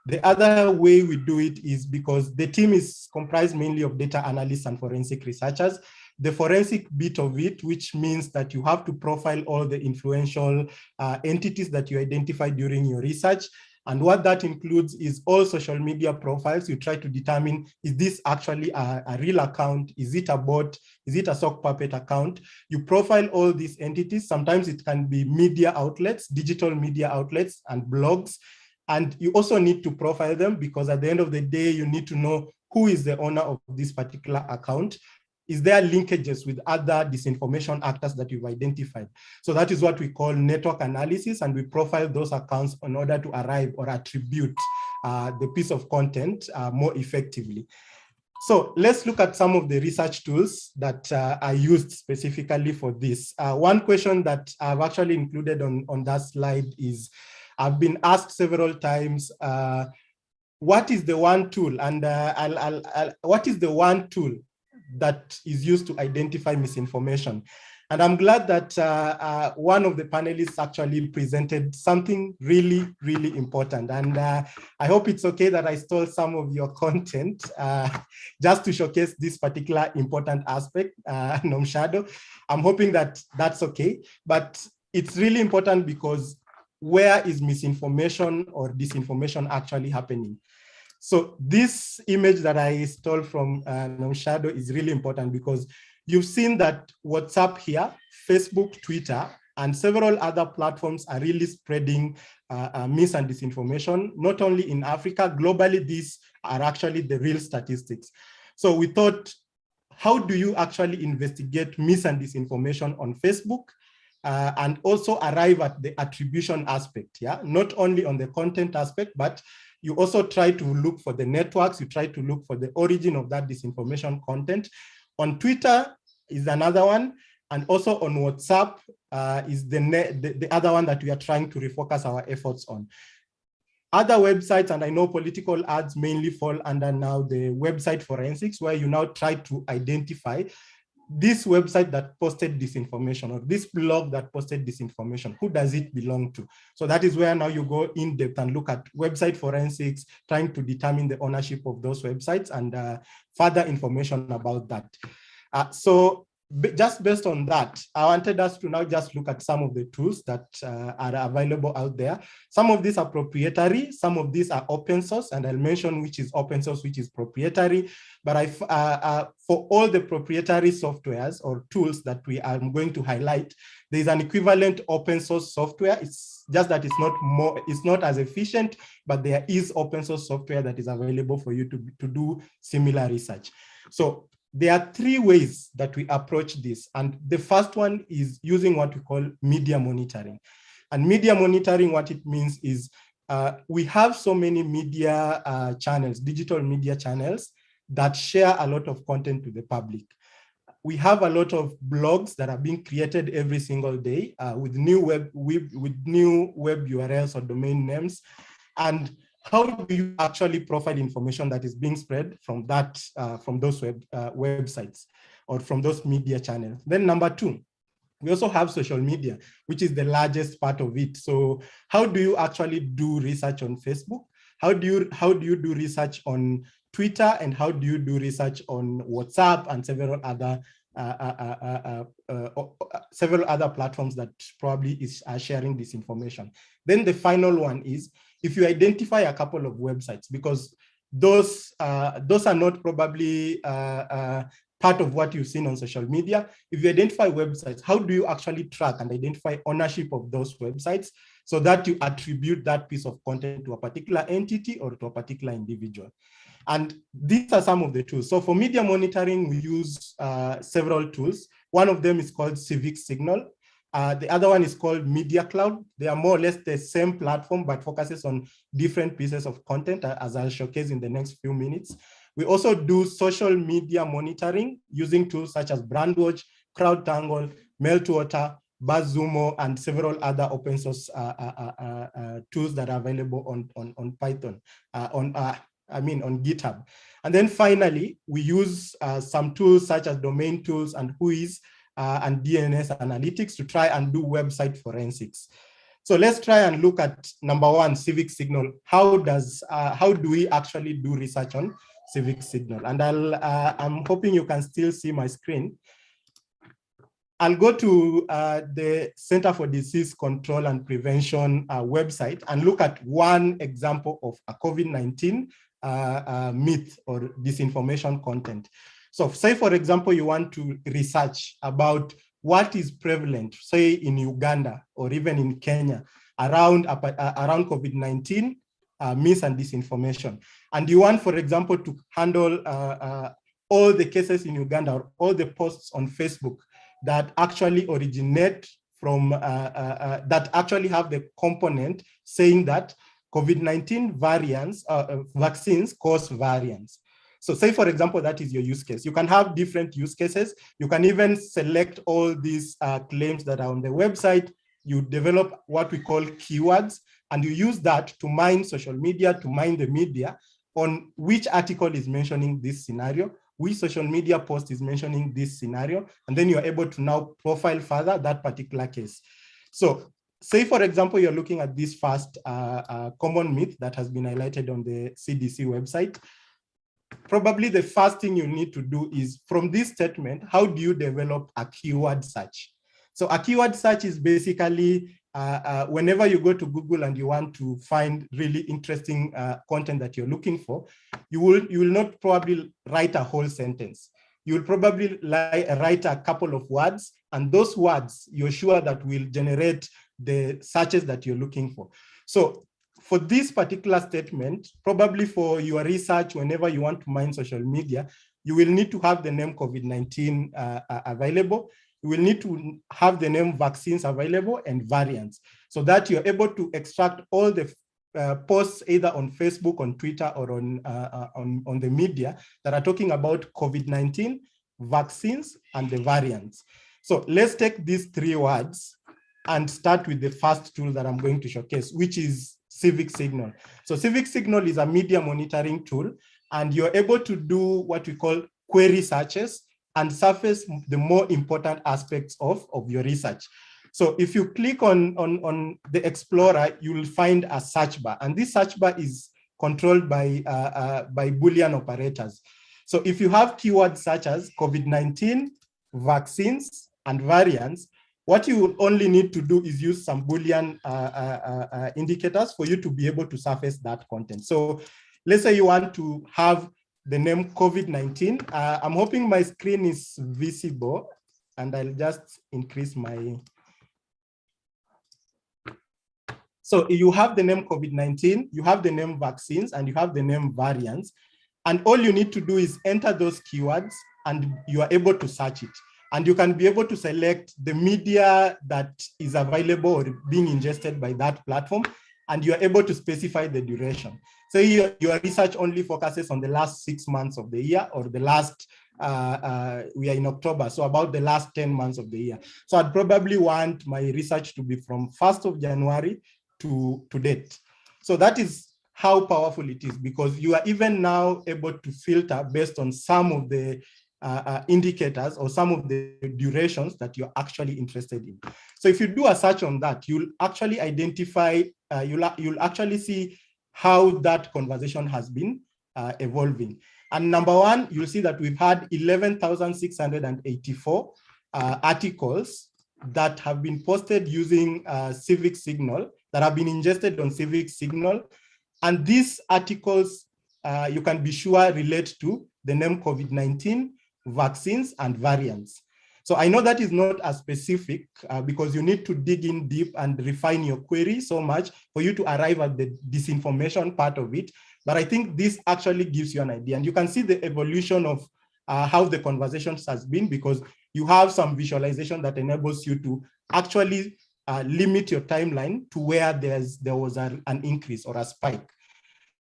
The other way we do it is because the team is comprised mainly of data analysts and forensic researchers. The forensic bit of it, which means that you have to profile all the influential entities that you identify during your research. And what that includes is all social media profiles. You try to determine, is this actually a real account? Is it a bot? Is it a sock puppet account? You profile all these entities. Sometimes it can be media outlets, digital media outlets and blogs. And you also need to profile them because at the end of the day, you need to know who is the owner of this particular account. is there linkages with other disinformation actors that you've identified? So that is what we call network analysis, and we profile those accounts in order to arrive or attribute the piece of content more effectively. So let's look at some of the research tools that are used specifically for this. One question that I've actually included on that slide is, I've been asked several times, what is the one tool? And what is the one tool that is used to identify misinformation? And I'm glad that one of the panelists actually presented something really, really important. And I hope it's okay that I stole some of your content just to showcase this particular important aspect, Nomshado. I'm hoping that that's okay, but it's really important because where is misinformation or disinformation actually happening? So this image that I stole from Nomshado is really important because you've seen that WhatsApp here, Facebook, Twitter, and several other platforms are really spreading mis and disinformation, not only in Africa, globally, these are actually the real statistics. So we thought, how do you actually investigate mis and disinformation on Facebook and also arrive at the attribution aspect, yeah? Not only on the content aspect, but you also try to look for the networks, you try to look for the origin of that disinformation content. On Twitter is another one, and also on WhatsApp is the other one that we are trying to refocus our efforts on. Other websites, and I know political ads mainly fall under now the website forensics, where you now try to identify this website that posted disinformation or this blog that posted disinformation, who does it belong to? So that is where now you go in depth and look at website forensics, trying to determine the ownership of those websites and further information about that. So just based on that, I wanted us to now just look at some of the tools that are available out there. Some of these are proprietary, some of these are open source, and I'll mention which is open source, which is proprietary. But for all the proprietary softwares or tools that we are going to highlight, there's an equivalent open source software. It's just that it's not as efficient, but there is open source software that is available for you to do similar research. So there are three ways that we approach this. And the first one is using what we call media monitoring. And media monitoring, what it means is we have so many media channels, digital media channels that share a lot of content to the public. We have a lot of blogs that are being created every single day with new web URLs or domain names. And how do you actually profile information that is being spread from those websites or from those media channels? Then number two, we also have social media, which is the largest part of it. So how do you actually do research on Facebook? How do you do research on Twitter? And how do you do research on WhatsApp and several other platforms that probably are sharing this information? Then the final one is, if you identify a couple of websites, because those are not probably part of what you've seen on social media. If you identify websites, how do you actually track and identify ownership of those websites so that you attribute that piece of content to a particular entity or to a particular individual? And these are some of the tools. So for media monitoring, we use several tools. One of them is called Civic Signal. The other one is called Media Cloud. They are more or less the same platform, but focuses on different pieces of content, as I'll showcase in the next few minutes. We also do social media monitoring using tools such as Brandwatch, CrowdTangle, Meltwater, BuzzSumo, and several other open source tools that are available on Python, on GitHub. And then finally, we use some tools such as domain tools and WHOIS and DNS analytics to try and do website forensics. So let's try and look at number one, Civic Signal. How do we actually do research on Civic Signal? And I'm hoping you can still see my screen. I'll go to the Center for Disease Control and Prevention website and look at one example of a COVID-19 myth or disinformation content. So say, for example, you want to research about what is prevalent, say in Uganda or even in Kenya, around COVID-19 myths and disinformation. And you want, for example, to handle all the cases in Uganda or all the posts on Facebook that actually originate from, that actually have the component saying that COVID-19 variants, vaccines cause variants. So say, for example, that is your use case. You can have different use cases. You can even select all these claims that are on the website. You develop what we call keywords, and you use that to mine social media, to mine the media on which article is mentioning this scenario, which social media post is mentioning this scenario, and then you're able to now profile further that particular case. So say, for example, you're looking at this first common myth that has been highlighted on the CDC website. Probably the first thing you need to do is, from this statement, how do you develop a keyword search? So a keyword search is basically whenever you go to Google and you want to find really interesting content that you're looking for, you will not probably write a whole sentence. You will probably write a couple of words, and those words you're sure that will generate the searches that you're looking for. So for this particular statement, probably for your research, whenever you want to mine social media, you will need to have the name COVID-19 available. You will need to have the name vaccines available and variants, so that you're able to extract all the posts either on Facebook, on Twitter, or on the media that are talking about COVID-19, vaccines, and the variants. So let's take these three words and start with the first tool that I'm going to showcase, which is Civic Signal. So Civic Signal is a media monitoring tool, and you're able to do what we call query searches and surface the more important aspects of your research. So if you click on the Explorer, you will find a search bar, and this search bar is controlled by Boolean operators. So if you have keywords such as COVID-19, vaccines, and variants, what you will only need to do is use some Boolean indicators for you to be able to surface that content. So let's say you want to have the name COVID-19. I'm hoping my screen is visible, and I'll just increase my. So you have the name COVID-19, you have the name vaccines, and you have the name variants. And all you need to do is enter those keywords, and you are able to search it. And you can be able to select the media that is available or being ingested by that platform, and you are able to specify the duration. So your research only focuses on the last 6 months of the year, or the last, we are in October, so about the last 10 months of the year. So I'd probably want my research to be from 1st of January to date. So that is how powerful it is, because you are even now able to filter based on some of the indicators or some of the durations that you're actually interested in. So if you do a search on that, you'll actually identify, you'll actually see how that conversation has been evolving. And number one, you'll see that we've had 11,684 articles that have been posted using Civic Signal, that have been ingested on Civic Signal. And these articles, you can be sure, relate to the name COVID-19, vaccines, and variants. So I know that is not as specific because you need to dig in deep and refine your query so much for you to arrive at the disinformation part of it. But I think this actually gives you an idea. And you can see the evolution of how the conversations has been, because you have some visualization that enables you to actually limit your timeline to where there was an increase or a spike.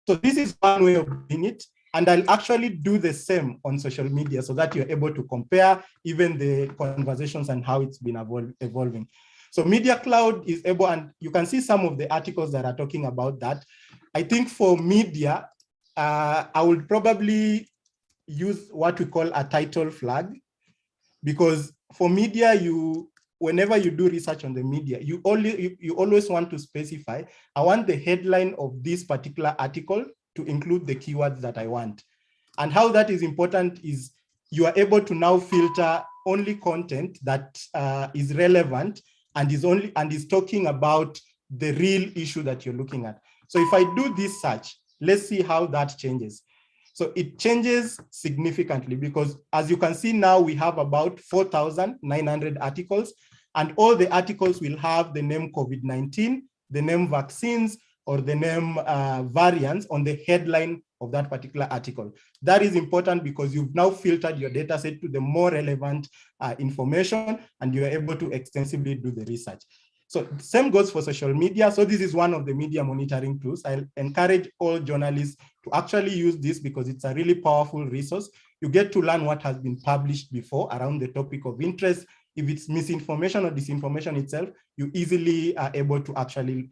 So this is one way of doing it. And I'll actually do the same on social media so that you're able to compare even the conversations and how it's been evolving. So Media Cloud is able, and you can see some of the articles that are talking about that. I think for media, I would probably use what we call a title flag, because for media, whenever you do research on the media, you always want to specify, I want the headline of this particular article to include the keywords that I want. And how that is important is you are able to now filter only content that is relevant and is talking about the real issue that you're looking at. So if I do this search, let's see how that changes. So it changes significantly, because as you can see now, we have about 4,900 articles, and all the articles will have the name COVID-19, the name vaccines, or the name variants on the headline of that particular article. That is important because you've now filtered your data set to the more relevant information, and you're able to extensively do the research. So same goes for social media. So this is one of the media monitoring tools. I encourage all journalists to actually use this because it's a really powerful resource. You get to learn what has been published before around the topic of interest. If it's misinformation or disinformation itself, you easily are able to actually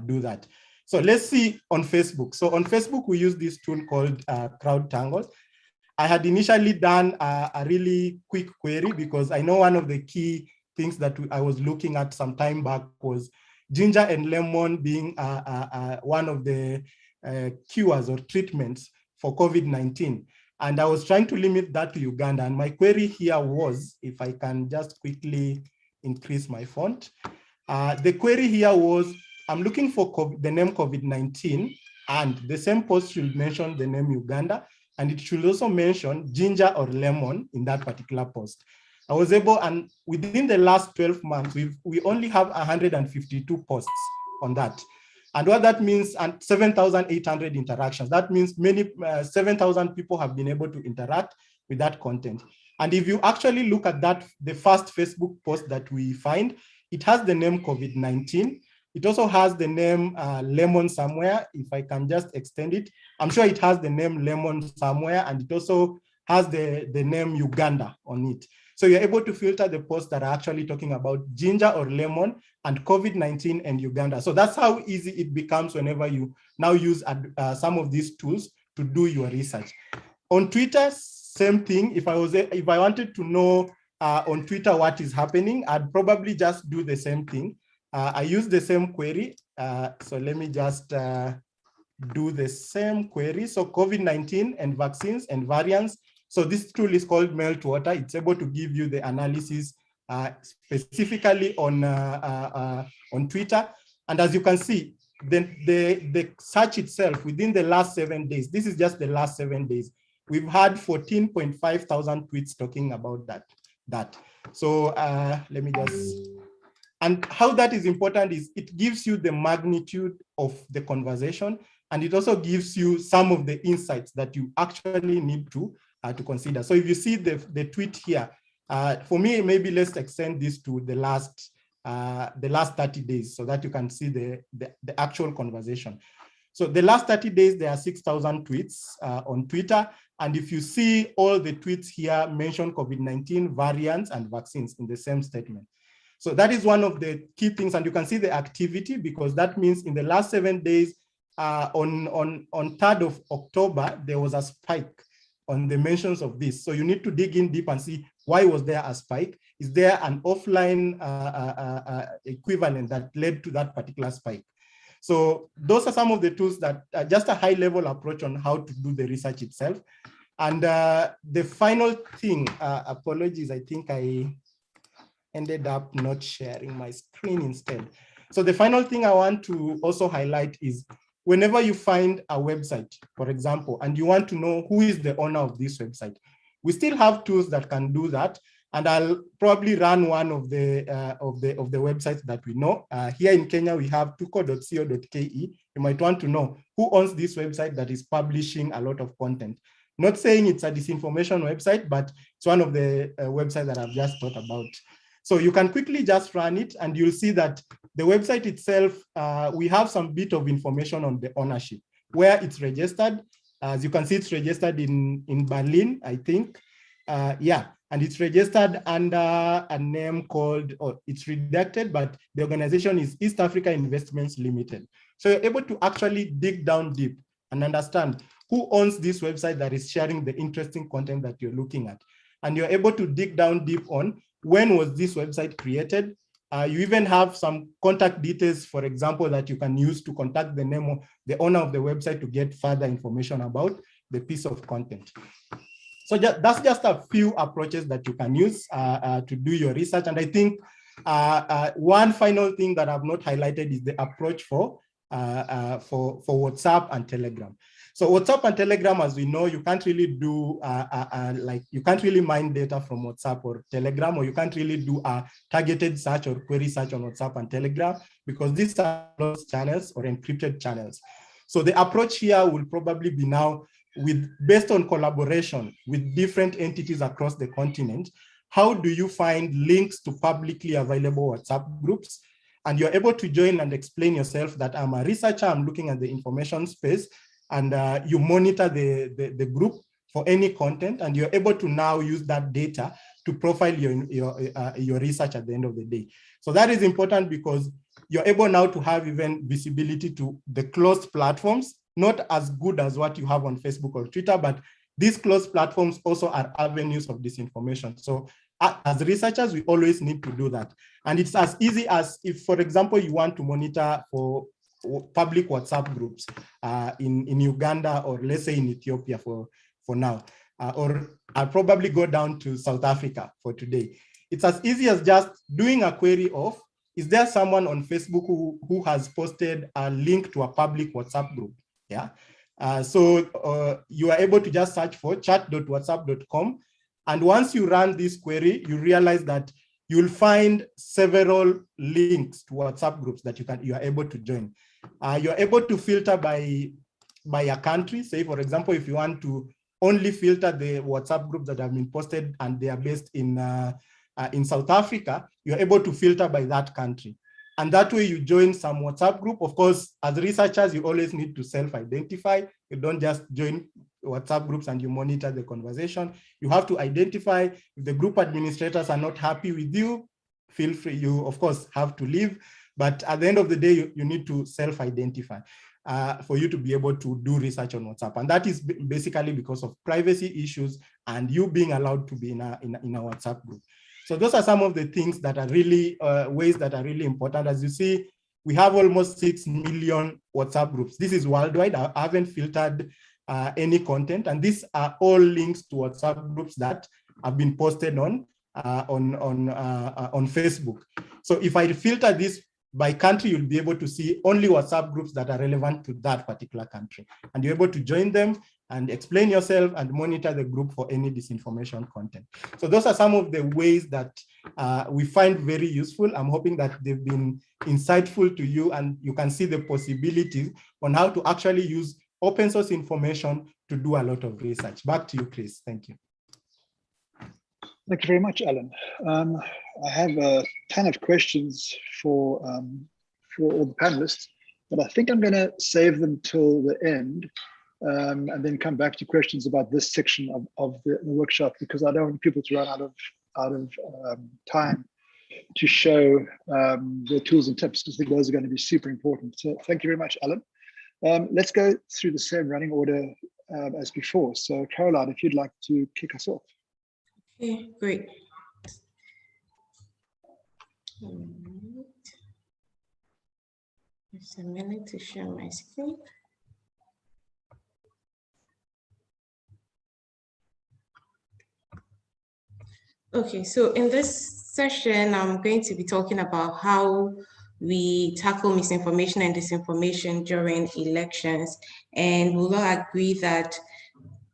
do that. So let's see on Facebook. So on Facebook, we use this tool called CrowdTangle. I had initially done a really quick query because I know one of the key things that I was looking at some time back was ginger and lemon being one of the cures or treatments for COVID-19. And I was trying to limit that to Uganda. And my query here was, if I can just quickly increase my font. The query here was, I'm looking for the name COVID-19, and the same post should mention the name Uganda, and it should also mention ginger or lemon in that particular post. I was able, and within the last 12 months, we only have 152 posts on that. And what that means, and 7,800 interactions. That means 7,000 people have been able to interact with that content. And if you actually look at that, the first Facebook post that we find, it has the name COVID-19. It also has the name lemon somewhere. If I can just extend it, I'm sure it has the name lemon somewhere, and it also has the name Uganda on it. So you're able to filter the posts that are actually talking about ginger or lemon and COVID-19 and Uganda. So that's how easy it becomes whenever you now use some of these tools to do your research. On Twitter, same thing. If I wanted to know on Twitter what is happening, I'd probably just do the same thing. I use the same query. So let me just do the same query. So COVID-19 and vaccines and variants. So this tool is called Meltwater. It's able to give you the analysis specifically on Twitter. And as you can see, the search itself within the last 7 days, this is just the last 7 days, we've had 14,500 tweets talking about that. So let me just, and how that is important is it gives you the magnitude of the conversation, and it also gives you some of the insights that you actually need to consider. So if you see the tweet here, for me, maybe let's extend this to the last 30 days so that you can see the actual conversation. So the last 30 days, there are 6,000 tweets on Twitter. And if you see all the tweets here mention COVID-19, variants, and vaccines in the same statement. So that is one of the key things. And you can see the activity, because that means in the last 7 days, on 3rd of October, there was a spike on the mentions of this. So you need to dig in deep and see, why was there a spike? Is there an offline equivalent that led to that particular spike? So those are some of the tools that just a high level approach on how to do the research itself. And the final thing, apologies, I think I ended up not sharing my screen instead. So the final thing I want to also highlight is whenever you find a website, for example, and you want to know who is the owner of this website, we still have tools that can do that. And I'll probably run one of the websites that we know. Here in Kenya, we have tuko.co.ke. You might want to know who owns this website that is publishing a lot of content. Not saying it's a disinformation website, but it's one of the websites that I've just thought about. So you can quickly just run it, and you'll see that the website itself, we have some bit of information on the ownership, where it's registered. As you can see, it's registered in Berlin, I think. Yeah, and it's registered under a name called, or it's redacted, but the organization is East Africa Investments Limited. So you're able to actually dig down deep and understand who owns this website that is sharing the interesting content that you're looking at. And you're able to dig down deep on when was this website created. You even have some contact details, for example, that you can use to contact the name of the owner of the website to get further information about the piece of content. So that's just a few approaches that you can use to do your research. And I think one final thing that I've not highlighted is the approach for WhatsApp and Telegram. So WhatsApp and Telegram, as we know, you can't really do you can't really mine data from WhatsApp or Telegram, or you can't really do a targeted search or query search on WhatsApp and Telegram, because these are closed channels or encrypted channels. So the approach here will probably be now based on collaboration with different entities across the continent. How do you find links to publicly available WhatsApp groups? And you're able to join and explain yourself that I'm a researcher, I'm looking at the information space, and you monitor the group for any content, and you're able to now use that data to profile your research at the end of the day. So that is important because you're able now to have even visibility to the closed platforms, not as good as what you have on Facebook or Twitter, but these closed platforms also are avenues of disinformation. So as researchers, we always need to do that. And it's as easy as if, for example, you want to monitor for public WhatsApp groups in Uganda, or let's say in Ethiopia for now, or I'll probably go down to South Africa for today. It's as easy as just doing a query of, is there someone on Facebook who has posted a link to a public WhatsApp group? Yeah. So you are able to just search for chat.whatsapp.com. And once you run this query, you realize that you'll find several links to WhatsApp groups that you are able to join. You're able to filter by a country. Say, for example, if you want to only filter the WhatsApp groups that have been posted and they are based in South Africa, you're able to filter by that country. And that way you join some WhatsApp group. Of course, as researchers, you always need to self-identify. You don't just join WhatsApp groups and you monitor the conversation. You have to identify. If the group administrators are not happy with you, feel free. You, of course, have to leave. But at the end of the day, you need to self-identify for you to be able to do research on WhatsApp. And that is basically because of privacy issues and you being allowed to be in a WhatsApp group. So those are some of the things that are really ways that are really important. As you see, we have almost 6 million WhatsApp groups. This is worldwide. I haven't filtered any content, and these are all links to WhatsApp groups that have been posted on Facebook. So if I filter this by country, you'll be able to see only WhatsApp groups that are relevant to that particular country, and you're able to join them and explain yourself and monitor the group for any disinformation content. So those are some of the ways that we find very useful. I'm hoping that they've been insightful to you and you can see the possibilities on how to actually use open source information to do a lot of research. Back to you, Chris. Thank you. Thank you very much, Allan. I have a ton of questions for all the panelists, but I think I'm going to save them till the end. And then come back to questions about this section of the workshop, because I don't want people to run out of time to show their tools and tips, because I think those are going to be super important. So thank you very much, Allan. Let's go through the same running order as before. So Caroline, if you'd like to kick us off. Okay, great. Just a minute to share my screen. Okay, so in this session, I'm going to be talking about how we tackle misinformation and disinformation during elections. And we'll all agree that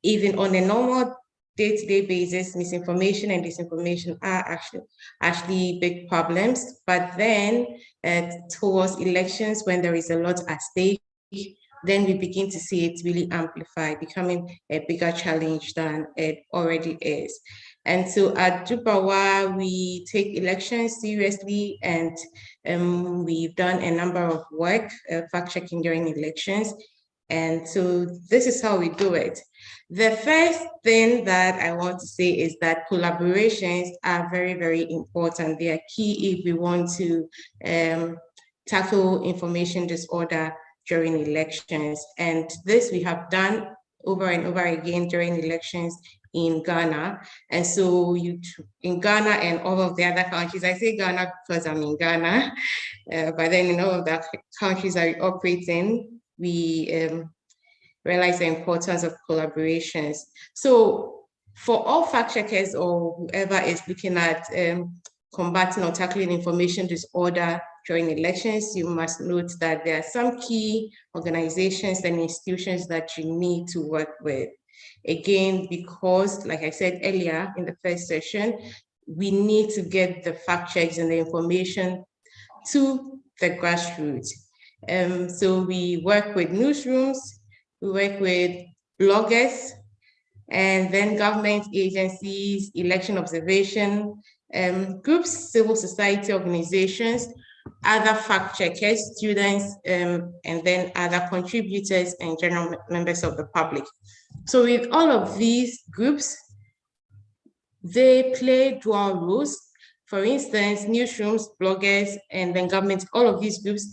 even on a normal day-to-day basis, misinformation and disinformation are actually big problems. But then towards elections, when there is a lot at stake, then we begin to see it really amplify, becoming a bigger challenge than it already is. And so at Dubawa, we take elections seriously, and we've done a number of work, fact-checking during elections. And so this is how we do it. The first thing that I want to say is that collaborations are very, very important. They are key if we want to tackle information disorder during elections. And this we have done over and over again during elections in Ghana. And so in Ghana and all of the other countries, I say Ghana because I'm in Ghana, but then in all of the countries I operate in, we realize the importance of collaborations. So for all fact checkers or whoever is looking at combating or tackling information disorder during elections, you must note that there are some key organizations and institutions that you need to work with. Again, because like I said earlier in the first session, we need to get the fact checks and the information to the grassroots. So we work with newsrooms, we work with bloggers, and then government agencies, election observation groups, civil society organizations, other fact checkers, students, and then other contributors and general members of the public. So with all of these groups, they play dual roles. For instance, newsrooms, bloggers, and then government, all of these groups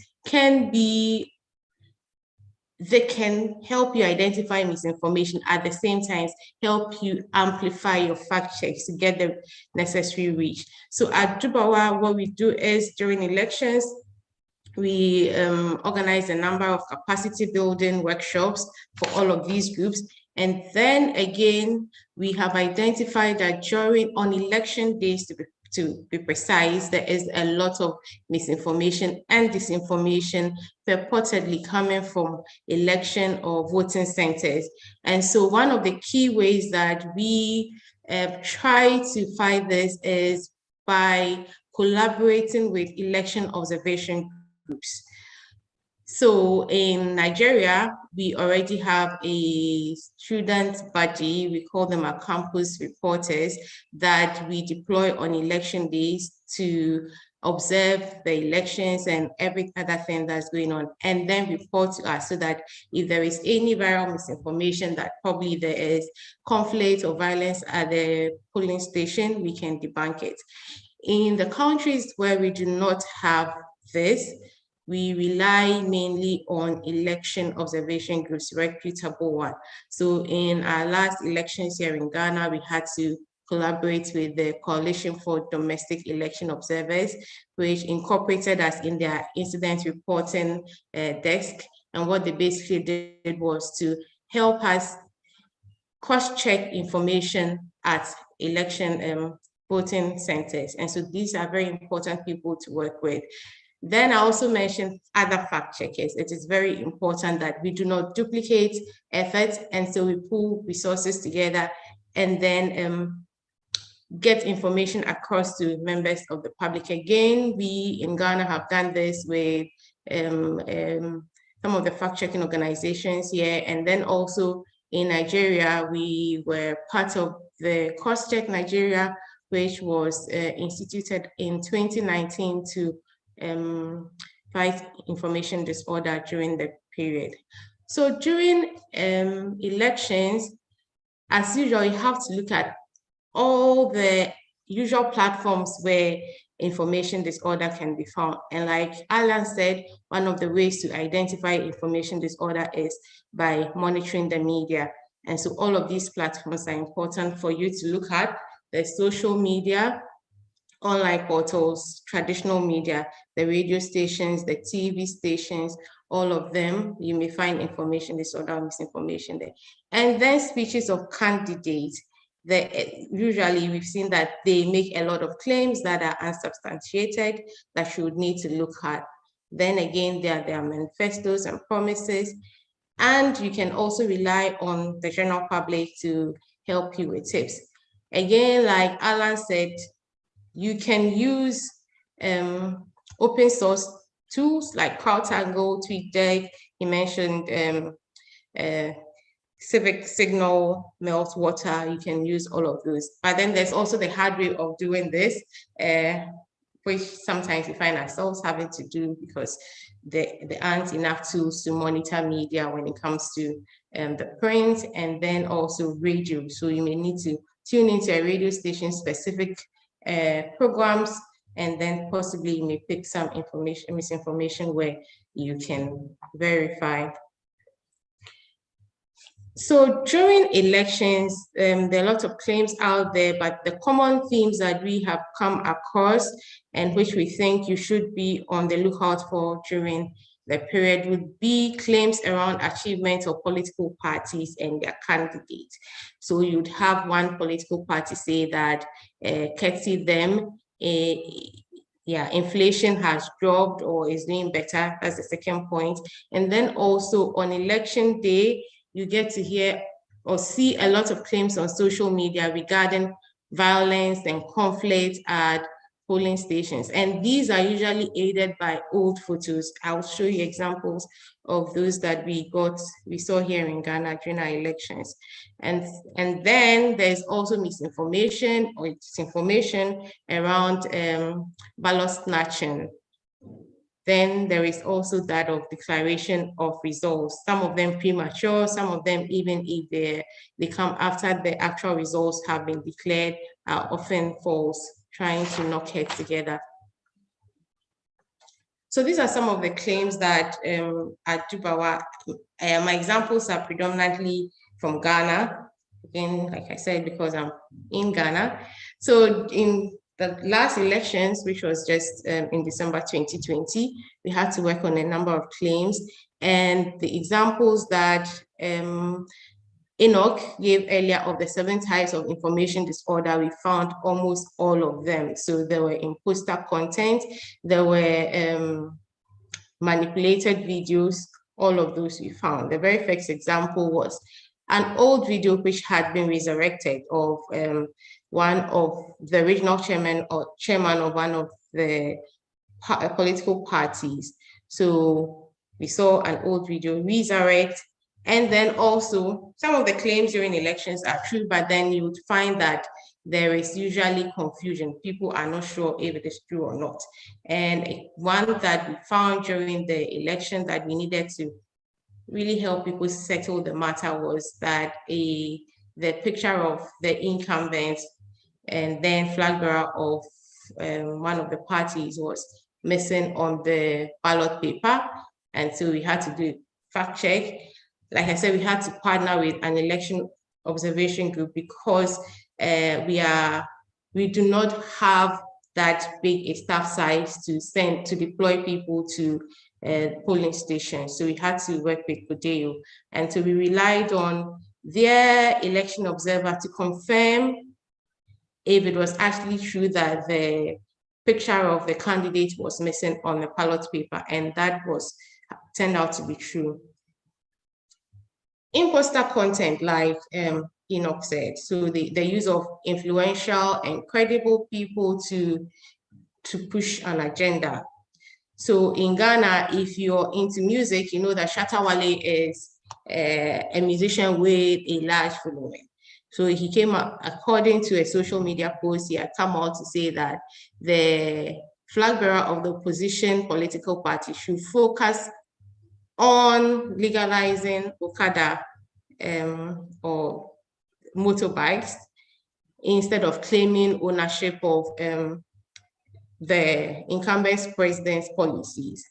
they can help you identify misinformation, at the same time help you amplify your fact checks to get the necessary reach. So at Dubawa, what we do is during elections, we organize a number of capacity building workshops for all of these groups. And then again, we have identified that on election days, to be precise, there is a lot of misinformation and disinformation purportedly coming from election or voting centers. And so one of the key ways that we try to fight this is by collaborating with election observation groups. So in Nigeria, we already have a student body, we call them our campus reporters, that we deploy on election days to observe the elections and every other thing that's going on, and then report to us so that if there is any viral misinformation that probably there is conflict or violence at the polling station, we can debunk it. In the countries where we do not have this, we rely mainly on election observation groups, reputable one. So in our last elections here in Ghana, we had to collaborate with the Coalition for Domestic Election Observers, which incorporated us in their incident reporting desk. And what they basically did was to help us cross-check information at election voting centers. And so these are very important people to work with. Then I also mentioned other fact checkers. It is very important that we do not duplicate efforts, and so we pool resources together and then get information across to members of the public. Again, we in Ghana have done this with some of the fact-checking organizations here, and then also in Nigeria, we were part of the Crosscheck Nigeria, which was instituted in 2019 to fight information disorder during the period. So during elections, as usual, you have to look at all the usual platforms where information disorder can be found. And like Allan said, one of the ways to identify information disorder is by monitoring the media. And so all of these platforms are important for you to look at: the social media, online portals, traditional media, the radio stations, the TV stations, all of them, you may find information disorder or misinformation there. And then speeches of candidates. Usually we've seen that they make a lot of claims that are unsubstantiated that you would need to look at. Then again, there are manifestos and promises. And you can also rely on the general public to help you with tips. Again, like Allan said, you can use open source tools like CrowdTangle, TweetDeck. He mentioned Civic Signal, Meltwater. You can use all of those. But then there's also the hard way of doing this, which sometimes we find ourselves having to do because there aren't enough tools to monitor media when it comes to the print and then also radio. So you may need to tune into a radio station specific programs, and then possibly you may pick some misinformation where you can verify. So during elections, there are a lot of claims out there, but the common themes that we have come across and which we think you should be on the lookout for during the period would be claims around achievements of political parties and their candidates. So you'd have one political party say that, courtesy them, inflation has dropped or is doing better. That's the second point. And then also on election day, you get to hear or see a lot of claims on social media regarding violence and conflict at polling stations. And these are usually aided by old photos. I'll show you examples of those that we saw here in Ghana during our elections. And then there's also misinformation or disinformation around ballot snatching. Then there is also that of declaration of results, some of them premature, some of them even if they come after the actual results have been declared are often false, trying to knock heads together. So these are some of the claims that at Dubawa, my examples are predominantly from Ghana, again, like I said, because I'm in Ghana. So in the last elections, which was just in December 2020, we had to work on a number of claims. And the examples that Enoch gave earlier of the 7 types of information disorder, we found almost all of them. So there were imposter content, there were manipulated videos, all of those we found. The very first example was an old video which had been resurrected of one of the regional chairman of one of the political parties. So we saw an old video resurrect, and then also some of the claims during elections are true, but then you would find that there is usually confusion. People are not sure if it is true or not. And one that we found during the election that we needed to really help people settle the matter was that the picture of the incumbent and then flag bearer of one of the parties was missing on the ballot paper. And so we had to do fact check. Like I said, we had to partner with an election observation group because we do not have that big a staff size to deploy people to polling stations. So we had to work with Kodeo. And so we relied on their election observer to confirm if it was actually true that the picture of the candidate was missing on the ballot paper, and that turned out to be true. Imposter content, like Enoch said, so the use of influential and credible people to push an agenda. So in Ghana, if you're into music, you know that Shatta Wale is a musician with a large following. So he came up, according to a social media post, he had come out to say that the flag bearer of the opposition political party should focus on legalizing Okada or motorbikes instead of claiming ownership of the incumbent president's policies.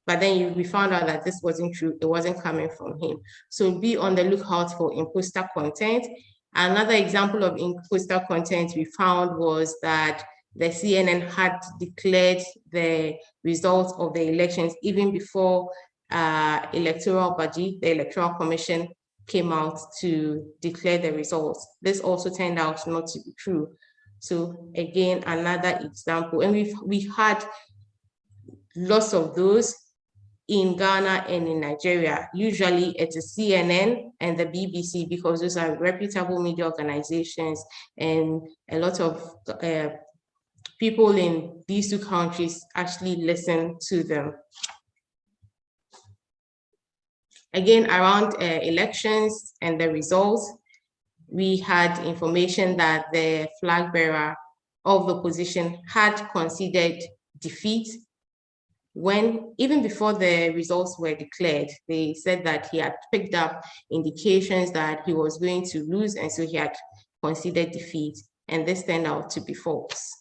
But then we found out that this wasn't true. It wasn't coming from him. So be on the lookout for imposter content. Another example of imposter content we found was that the CNN had declared the results of the elections even before electoral body, the Electoral Commission, came out to declare the results. This also turned out not to be true. So again, another example, and we had lots of those in Ghana and in Nigeria. Usually it's a CNN and the BBC because those are reputable media organizations, and a lot of people in these two countries actually listen to them. Again, around elections and the results, we had information that the flag bearer of the opposition had conceded defeat when, even before the results were declared. They said that he had picked up indications that he was going to lose, and so he had conceded defeat, and this turned out to be false.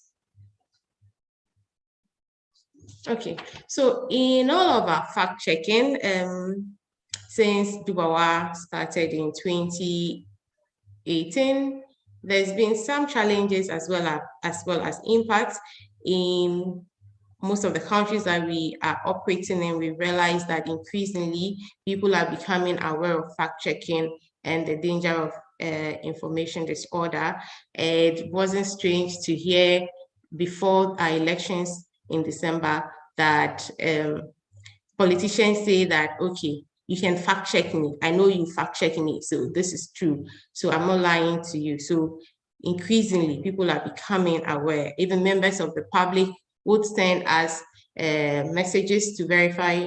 Okay, so in all of our fact checking, since Dubawa started in 2018, there's been some challenges as well as impacts. In most of the countries that we are operating in, we realize that increasingly people are becoming aware of fact checking and the danger of information disorder. It wasn't strange to hear before our elections in December that politicians say that, okay, you can fact check me. I know you fact check me, so this is true. So I'm not lying to you. So increasingly people are becoming aware. Even members of the public would send us messages to verify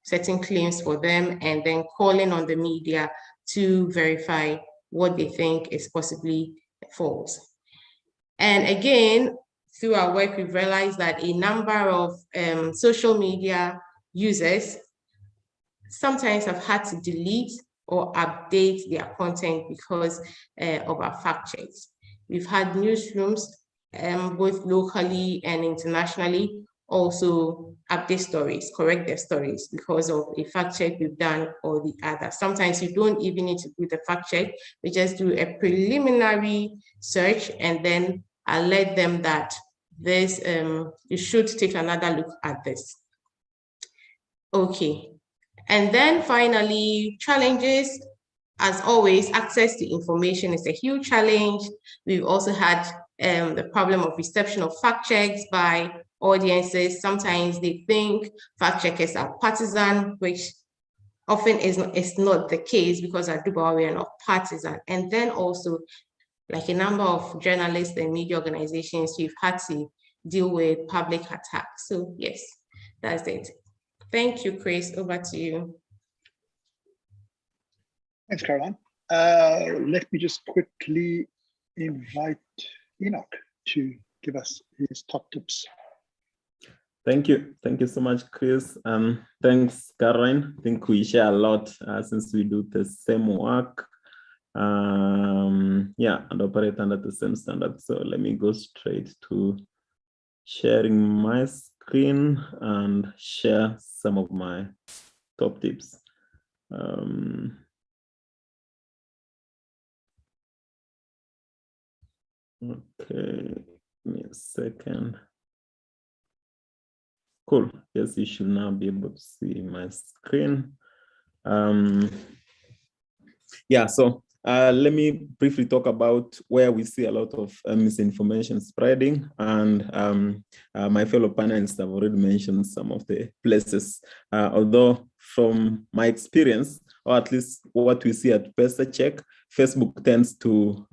certain claims for them, and then calling on the media to verify what they think is possibly false. And again, through our work, we've realized that a number of social media users sometimes have had to delete or update their content because of our fact checks. We've had newsrooms, both locally and internationally, also update stories, correct their stories because of a fact check we've done or the other. Sometimes you don't even need to do the fact check, we just do a preliminary search and then alert them that this, you should take another look at this. Okay, and then finally, challenges. As always, access to information is a huge challenge. We've also had the problem of reception of fact checks by audiences. Sometimes they think fact checkers are partisan, which often is not the case, because at Dubawa we are not partisan. And then also, like a number of journalists and media organizations, we've had to deal with public attacks. So yes, that's it. Thank you, Chris. Over to you. Thanks, Caroline. Let me just quickly invite Enoch to give us his top tips. Thank you. Thank you so much, Chris. Thanks, Caroline. I think we share a lot since we do the same work. Yeah, and operate under the same standard. So let me go straight to sharing my screen and share some of my top tips. Okay, give me a second. Cool. Yes, you should now be able to see my screen. Yeah, so let me briefly talk about where we see a lot of misinformation spreading, and my fellow panelists have already mentioned some of the places, although from my experience, or at least what we see at PesaCheck, Facebook tends to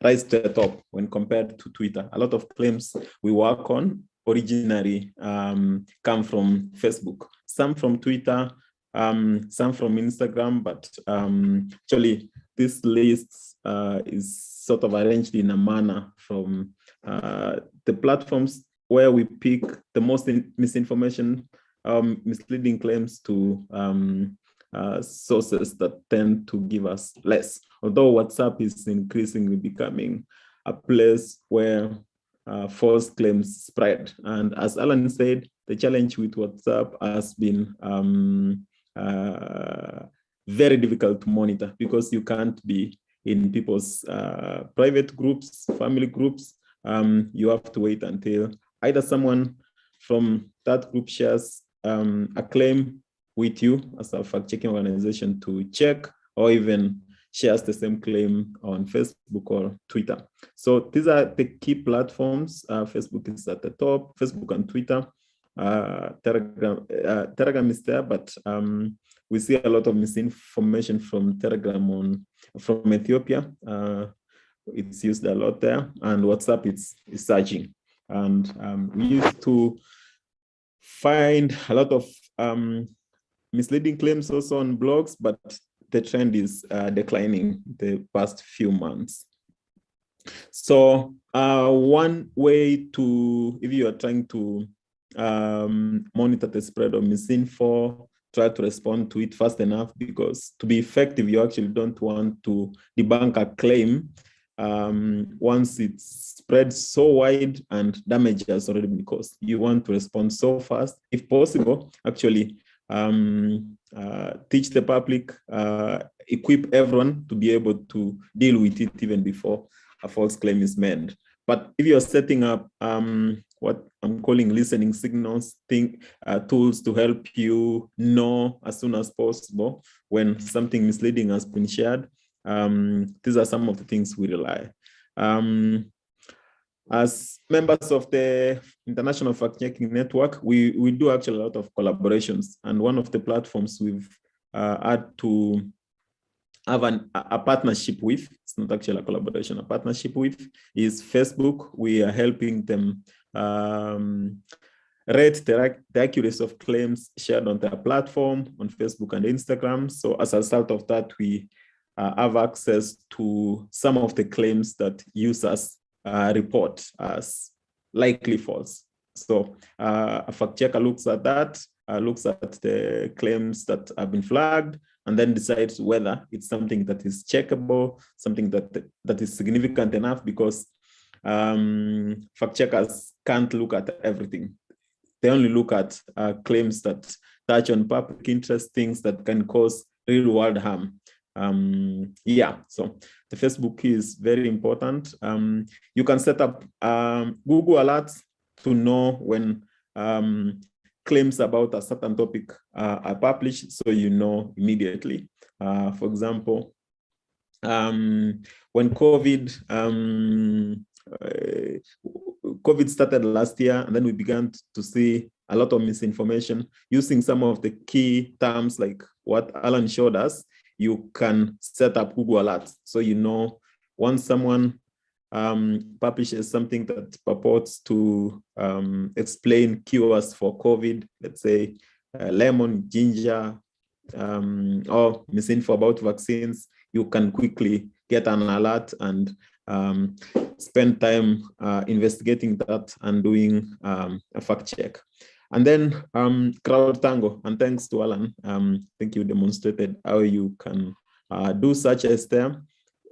rise to the top when compared to Twitter. A lot of claims we work on originally come from Facebook, some from Twitter, some from Instagram, but actually this list is sort of arranged in a manner from the platforms where we pick the most misinformation, misleading claims to sources that tend to give us less. Although WhatsApp is increasingly becoming a place where false claims spread. And as Allan said, the challenge with WhatsApp has been very difficult to monitor, because you can't be in people's private groups, family groups. You have to wait until either someone from that group shares a claim with you as a fact-checking organization to check, or even shares the same claim on Facebook or Twitter. So these are the key platforms. Facebook is at the top, Facebook and Twitter. Telegram is there, but we see a lot of misinformation from Telegram from Ethiopia. It's used a lot there, and WhatsApp is surging. And we used to find a lot of misleading claims also on blogs, but the trend is declining the past few months. So one way to, if you are trying to monitor the spread of misinfo, try to respond to it fast enough, because to be effective, you actually don't want to debunk a claim once it's spread so wide and damage has already been caused. You want to respond so fast, if possible, actually teach the public, equip everyone to be able to deal with it even before a false claim is made. But if you're setting up what I'm calling listening signals, tools to help you know as soon as possible when something misleading has been shared, these are some of the things we rely. As members of the International Fact-Checking Network, we do actually a lot of collaborations. And one of the platforms we've had to have a partnership with, it's not actually a collaboration, a partnership with, is Facebook. We are helping them rate the accuracy of claims shared on their platform on Facebook and Instagram. So as a result of that, we have access to some of the claims that users report as likely false. So a fact checker looks at that, looks at the claims that have been flagged, and then decides whether it's something that is checkable, something that is significant enough, because fact checkers can't look at everything. They only look at claims that touch on public interest, things that can cause real world harm. So the Facebook is very important. You can set up Google alerts to know when claims about a certain topic are published, so you know immediately. For example, when COVID started last year, and then we began to see a lot of misinformation using some of the key terms like what Allan showed us. You can set up Google alerts, so you know once someone publishes something that purports to explain cures for COVID, let's say lemon, ginger, or misinfo about vaccines, you can quickly get an alert and spend time investigating that and doing a fact check. And then CrowdTango, and thanks to Allan, I think you demonstrated how you can do such as there.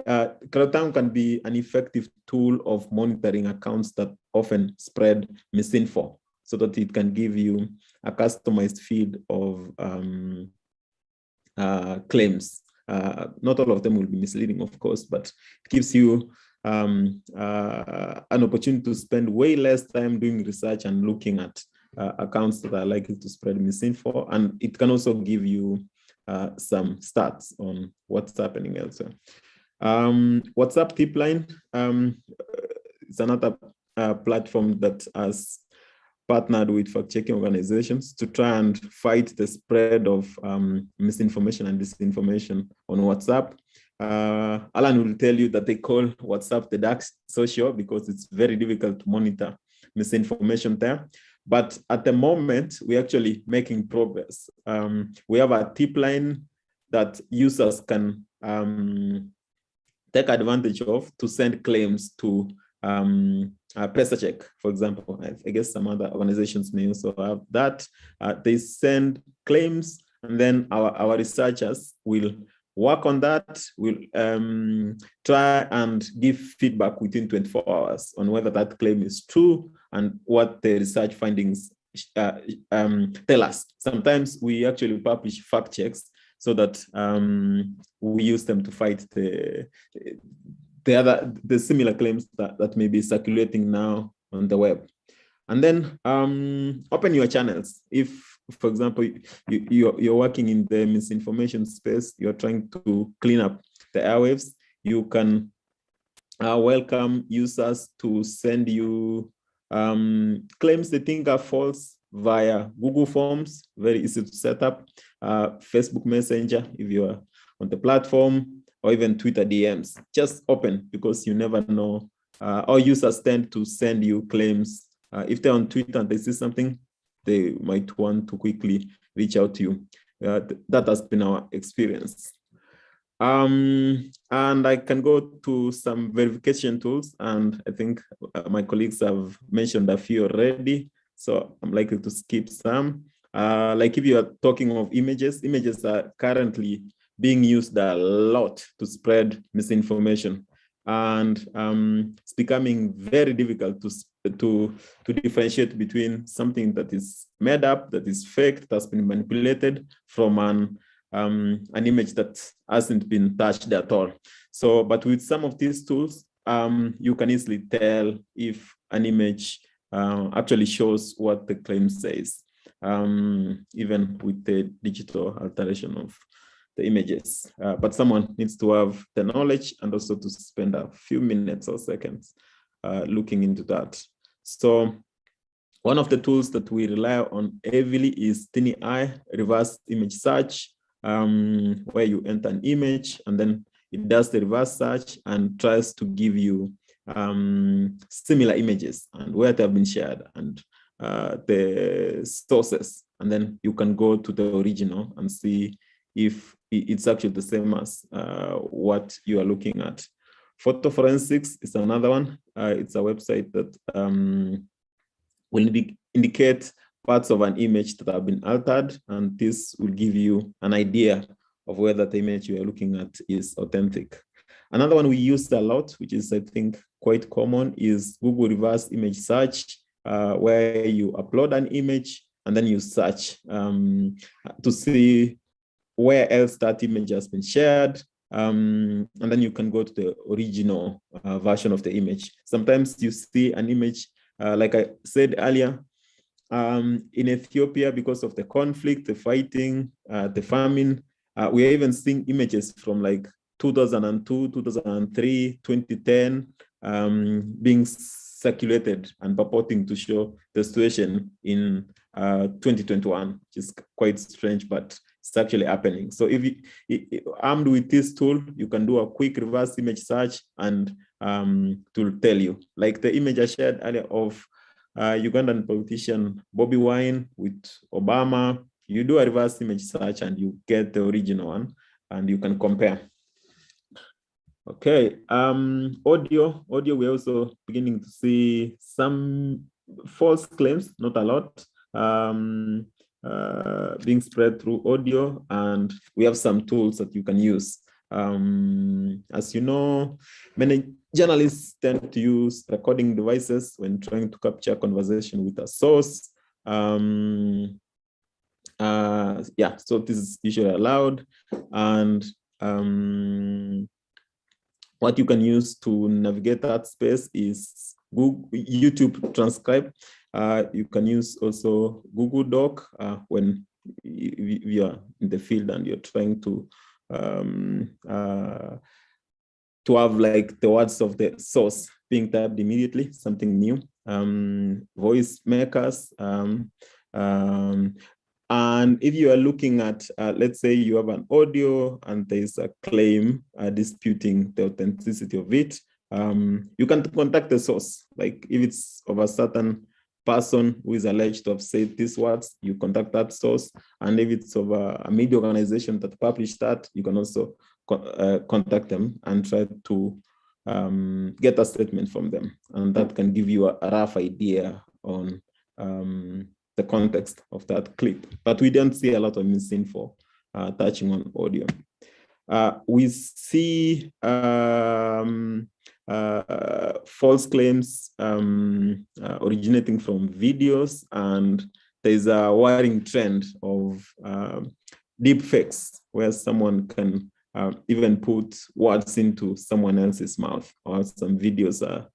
CrowdTango can be an effective tool of monitoring accounts that often spread misinfo, so that it can give you a customized feed of claims. Not all of them will be misleading, of course, but it gives you an opportunity to spend way less time doing research and looking at accounts that are likely to spread misinfo. And it can also give you some stats on what's happening elsewhere. WhatsApp Tipline is another platform that has partnered with fact-checking organizations to try and fight the spread of misinformation and disinformation on WhatsApp. Allan will tell you that they call WhatsApp the dark social because it's very difficult to monitor misinformation there. But at the moment, we're actually making progress. We have a tip line that users can take advantage of to send claims to PesaCheck, for example. I guess some other organizations may also have that. They send claims, and then our researchers will work on that. We'll try and give feedback within 24 hours on whether that claim is true and what the research findings tell us. Sometimes we actually publish fact checks so that we use them to fight the similar claims that may be circulating now on the web. And then open your channels. If, for example, you're working in the misinformation space, you're trying to clean up the airwaves, you can welcome users to send you claims they think are false via Google Forms, very easy to set up, Facebook Messenger if you're on the platform, or even Twitter DMs. Just open, because you never know. Our users tend to send you claims. If they're on Twitter and they see something, they might want to quickly reach out to you. That has been our experience. And I can go to some verification tools, and I think my colleagues have mentioned a few already, so I'm likely to skip some. Like if you are talking of images are currently being used a lot to spread misinformation, and it's becoming very difficult to differentiate between something that is made up, that is fake, that has been manipulated, from an image that hasn't been touched at all. So, but with some of these tools, you can easily tell if an image actually shows what the claim says, even with the digital alteration of the images. But someone needs to have the knowledge and also to spend a few minutes or seconds looking into that. So one of the tools that we rely on heavily is TinEye reverse image search. where you enter an image and then it does the reverse search and tries to give you similar images and where they have been shared and the sources. And then you can go to the original and see if it's actually the same as what you are looking at. Photo forensics is another one. It's a website that will indicate parts of an image that have been altered, and this will give you an idea of whether the image you are looking at is authentic. Another one we use a lot, which is, I think, quite common, is Google reverse image search, where you upload an image and then you search to see where else that image has been shared. And then you can go to the original version of the image. Sometimes you see an image, like I said earlier, in Ethiopia, because of the conflict, the fighting, the famine, we are even seeing images from like 2002, 2003, 2010 being circulated and purporting to show the situation in 2021, which is quite strange, but it's actually happening. So if you, armed with this tool, you can do a quick reverse image search and to tell you, like the image I shared earlier of Ugandan politician Bobby Wine with Obama. You do a reverse image search and you get the original one and you can compare. Okay, audio, we're also beginning to see some false claims, not a lot, being spread through audio, and we have some tools that you can use. As you know, many journalists tend to use recording devices when trying to capture conversation with a source. Yeah, so this is usually allowed, and what you can use to navigate that space is Google, YouTube Transcribe. You can use also Google Doc when you are in the field and you're trying to have like the words of the source being typed immediately, something new. Voice makers. And if you are looking at, let's say you have an audio and there's a claim disputing the authenticity of it, you can contact the source. Like if it's of a certain person who is alleged to have said these words, you contact that source. And if it's of a media organization that published that, you can also contact them and try to get a statement from them. And that can give you a rough idea on the context of that clip. But we don't see a lot of misinfo touching on audio. We see false claims originating from videos, and there's a worrying trend of deep fakes, where someone can even put words into someone else's mouth, or some videos are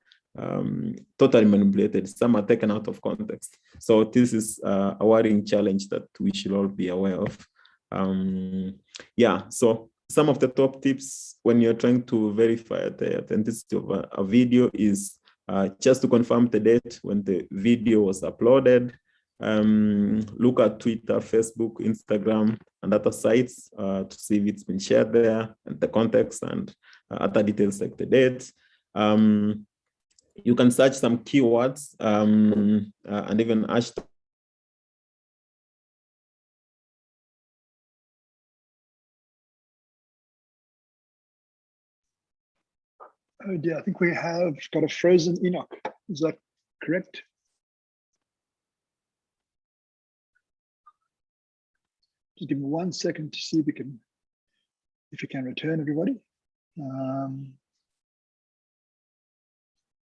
totally manipulated. Some are taken out of context. So this is a worrying challenge that we should all be aware of. Yeah, so some of the top tips when you're trying to verify the authenticity of a video is just to confirm the date when the video was uploaded. Look at Twitter, Facebook, Instagram, and other sites to see if it's been shared there, and the context and other details like the date. You can search some keywords and even hashtag. Oh dear, I think we have got a frozen Enoch. Is that correct? Just give me 1 second to see if you can return, everybody.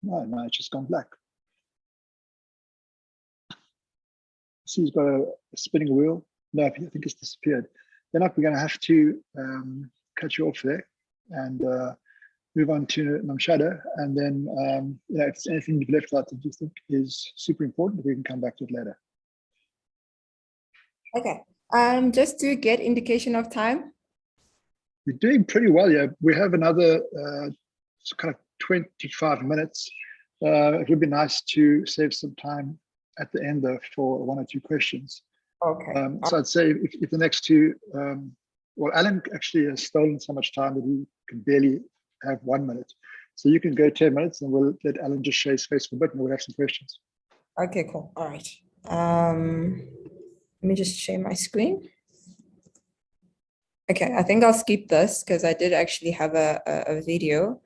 No, it's just gone black. See, he's got a spinning wheel. No, I think it's disappeared. Then we're going to have to cut you off there and move on to Nomshado. And then, you know, if there's anything you've left out that you think is super important, we can come back to it later. Okay. Just to get indication of time. We're doing pretty well, yeah. We have another kind of 25 minutes. It would be nice to save some time at the end though for 1 or 2 questions. Okay. So I'd say if the next two well, Allan actually has stolen so much time that he can barely have 1 minute. So you can go 10 minutes and we'll let Allan just share his face for a bit and we'll have some questions. Okay, cool. All right. Let me just share my screen. Okay, I think I'll skip this because I did actually have a video.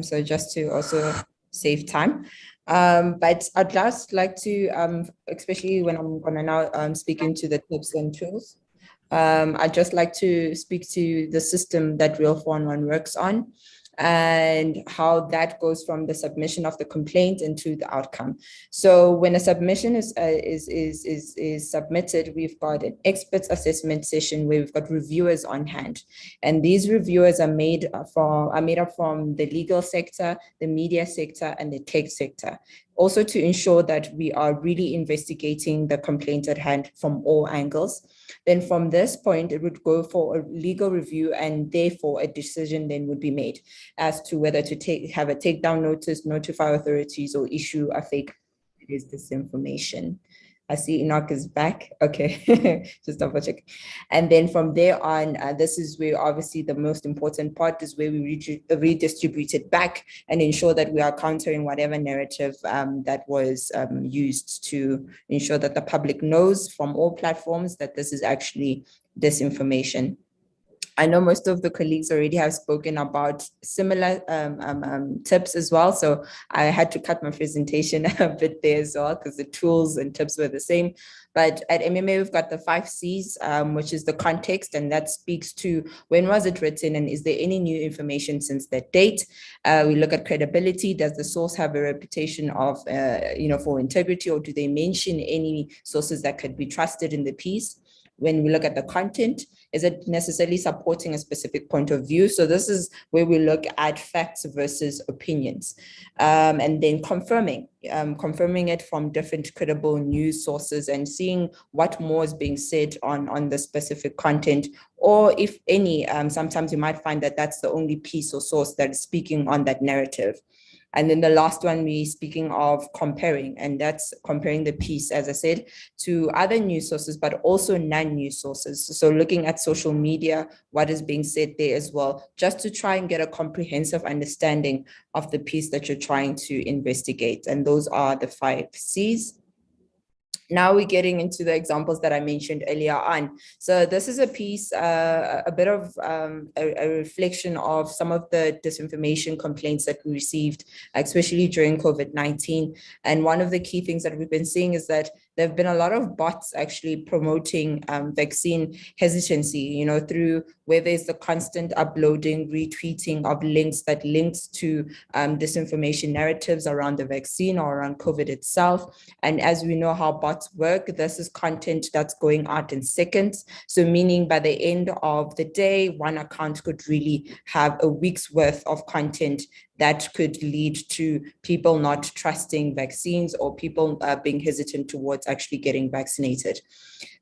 So just to also save time. But I'd just like to, especially when I'm gonna now speak into the tips and tools, I'd just like to speak to the system that Real 411 works on and how that goes from the submission of the complaint into the outcome. So when a submission is submitted, we've got an experts assessment session where we've got reviewers on hand, and these reviewers are made up from the legal sector, the media sector, and the tech sector. Also to ensure that we are really investigating the complaint at hand from all angles. Then from this point, it would go for a legal review, and therefore a decision then would be made as to whether to have a takedown notice, notify authorities, or issue a fake disinformation. I see Enoch is back. Okay, just double check. And then from there on, this is where obviously the most important part is where we redistribute it back and ensure that we are countering whatever narrative that was used to ensure that the public knows from all platforms that this is actually disinformation. I know most of the colleagues already have spoken about similar tips as well. So I had to cut my presentation a bit there as well because the tools and tips were the same. But at MMA, we've got the 5 C's, which is the context, and that speaks to when was it written and is there any new information since that date? We look at credibility. Does the source have a reputation of, for integrity, or do they mention any sources that could be trusted in the piece? When we look at the content, is it necessarily supporting a specific point of view? So this is where we look at facts versus opinions. And then confirming it from different credible news sources and seeing what more is being said on the specific content, or if any, sometimes you might find that that's the only piece or source that is speaking on that narrative. And then the last one, we're speaking of comparing, and that's comparing the piece, as I said, to other news sources, but also non-news sources. So looking at social media, what is being said there as well, just to try and get a comprehensive understanding of the piece that you're trying to investigate. And those are the 5 C's. Now we're getting into the examples that I mentioned earlier on. So this is a piece, a bit of a reflection of some of the disinformation complaints that we received, especially during COVID-19. And one of the key things that we've been seeing is that there have been a lot of bots actually promoting vaccine hesitancy, through where there's the constant uploading, retweeting of links that links to disinformation narratives around the vaccine or around COVID itself. And as we know how bots work, this is content that's going out in seconds. So meaning by the end of the day, one account could really have a week's worth of content that could lead to people not trusting vaccines or people being hesitant towards actually getting vaccinated.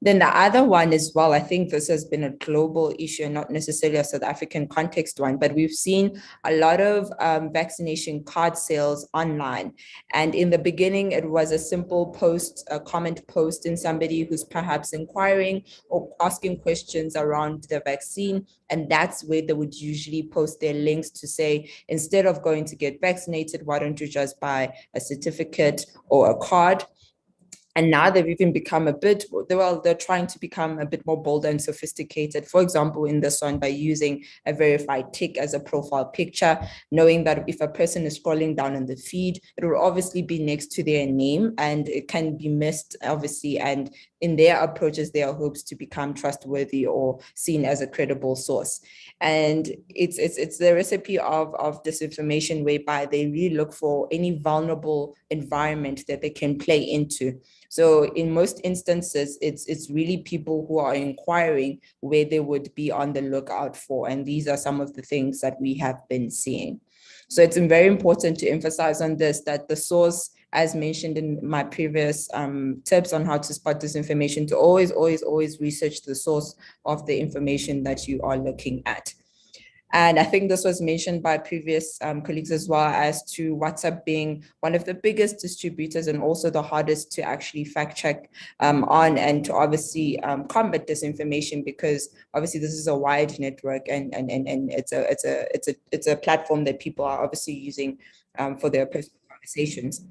Then the other one as well, I think this has been a global issue and not necessarily a South African context one, but we've seen a lot of vaccination card sales online. And in the beginning, it was a simple post, a comment post in somebody who's perhaps inquiring or asking questions around the vaccine. And that's where they would usually post their links to say, instead of going to get vaccinated, why don't you just buy a certificate or a card? And now they've even become they're trying to become a bit more bold and sophisticated. For example, in this one, by using a verified tick as a profile picture, knowing that if a person is scrolling down on the feed, it will obviously be next to their name and it can be missed, obviously. And in their approaches, their hopes to become trustworthy or seen as a credible source. And it's the recipe of disinformation, whereby they really look for any vulnerable environment that they can play into. So in most instances, it's really people who are inquiring where they would be on the lookout for. And these are some of the things that we have been seeing. So it's very important to emphasize on this, that the source, as mentioned in my previous tips on how to spot disinformation, to always research the source of the information that you are looking at. And I think this was mentioned by previous colleagues as well, as to WhatsApp being one of the biggest distributors and also the hardest to actually fact check on, and to obviously combat disinformation, because obviously this is a wide network, and it's a platform that people are obviously using for their personal conversations.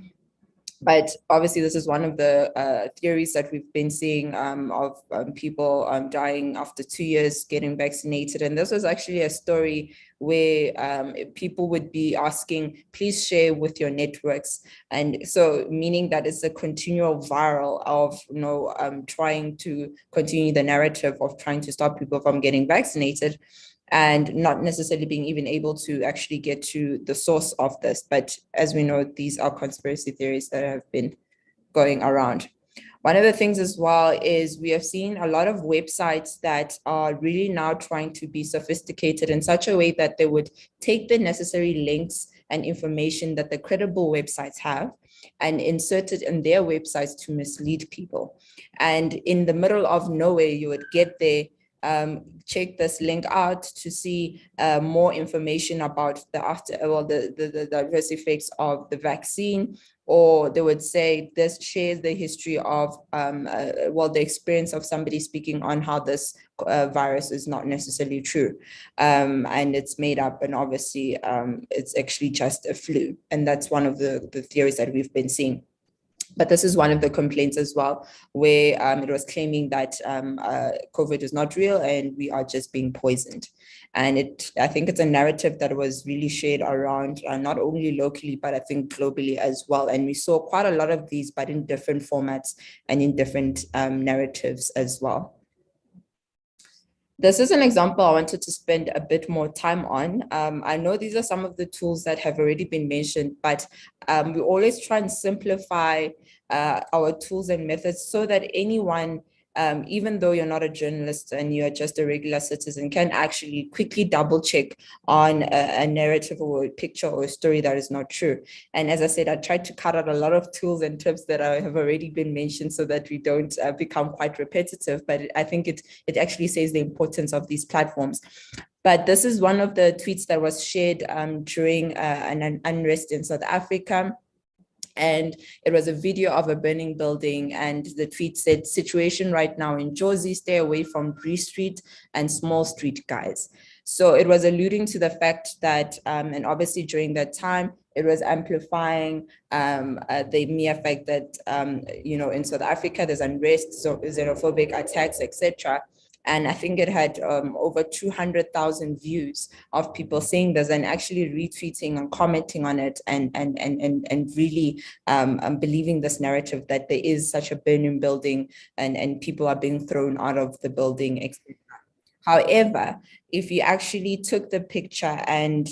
But obviously, this is one of the theories that we've been seeing of people dying after 2 years getting vaccinated. And this was actually a story where people would be asking, please share with your networks. And so meaning that it's a continual viral of, trying to continue the narrative of trying to stop people from getting vaccinated, and not necessarily being even able to actually get to the source of this. But as we know, these are conspiracy theories that have been going around. One of the things as well is we have seen a lot of websites that are really now trying to be sophisticated in such a way that they would take the necessary links and information that the credible websites have and insert it in their websites to mislead people. And in the middle of nowhere, you would get there, check this link out to see more information about the adverse effects of the vaccine, or they would say this shares the history of the experience of somebody speaking on how this virus is not necessarily true, and it's made up, and obviously it's actually just a flu. And that's one of the theories that we've been seeing. But this is one of the complaints as well, where it was claiming that COVID is not real and we are just being poisoned. And I think it's a narrative that was really shared around, not only locally, but I think globally as well. And we saw quite a lot of these, but in different formats and in different narratives as well. This is an example I wanted to spend a bit more time on. I know these are some of the tools that have already been mentioned, but we always try and simplify our tools and methods so that anyone, even though you're not a journalist and you're just a regular citizen, can actually quickly double check on a narrative or a picture or a story that is not true. And as I said, I tried to cut out a lot of tools and tips that have already been mentioned so that we don't become quite repetitive, but I think it actually says the importance of these platforms. But this is one of the tweets that was shared during an unrest in South Africa. And it was a video of a burning building, and the tweet said, "Situation right now in Jozi, stay away from Bree Street and Small Street guys." So it was alluding to the fact that, and obviously during that time, it was amplifying the mere fact that, in South Africa, there's unrest, so xenophobic attacks, etc. And I think it had over 200,000 views of people saying this and actually retweeting and commenting on it, and really believing this narrative that there is such a burning building and people are being thrown out of the building, etc. However, if you actually took the picture and,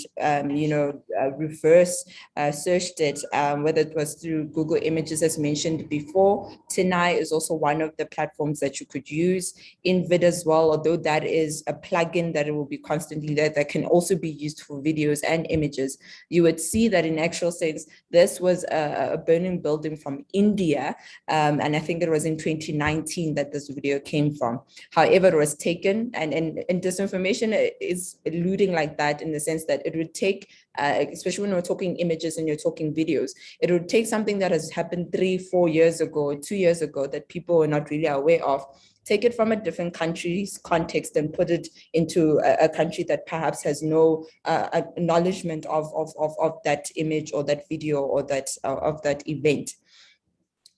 reverse searched it, whether it was through Google Images as mentioned before, Tinai is also one of the platforms that you could use. InVid as well, although that is a plugin that it will be constantly there, that can also be used for videos and images. You would see that in actual sense, this was a burning building from India, and I think it was in 2019 that this video came from. However, it was taken, and disinformation is alluding like that in the sense that it would take, especially when we're talking images and you're talking videos, it would take something that has happened 3-4 years ago, 2 years ago, that people were not really aware of, take it from a different country's context and put it into a country that perhaps has no acknowledgement of that image or that video or that of that event.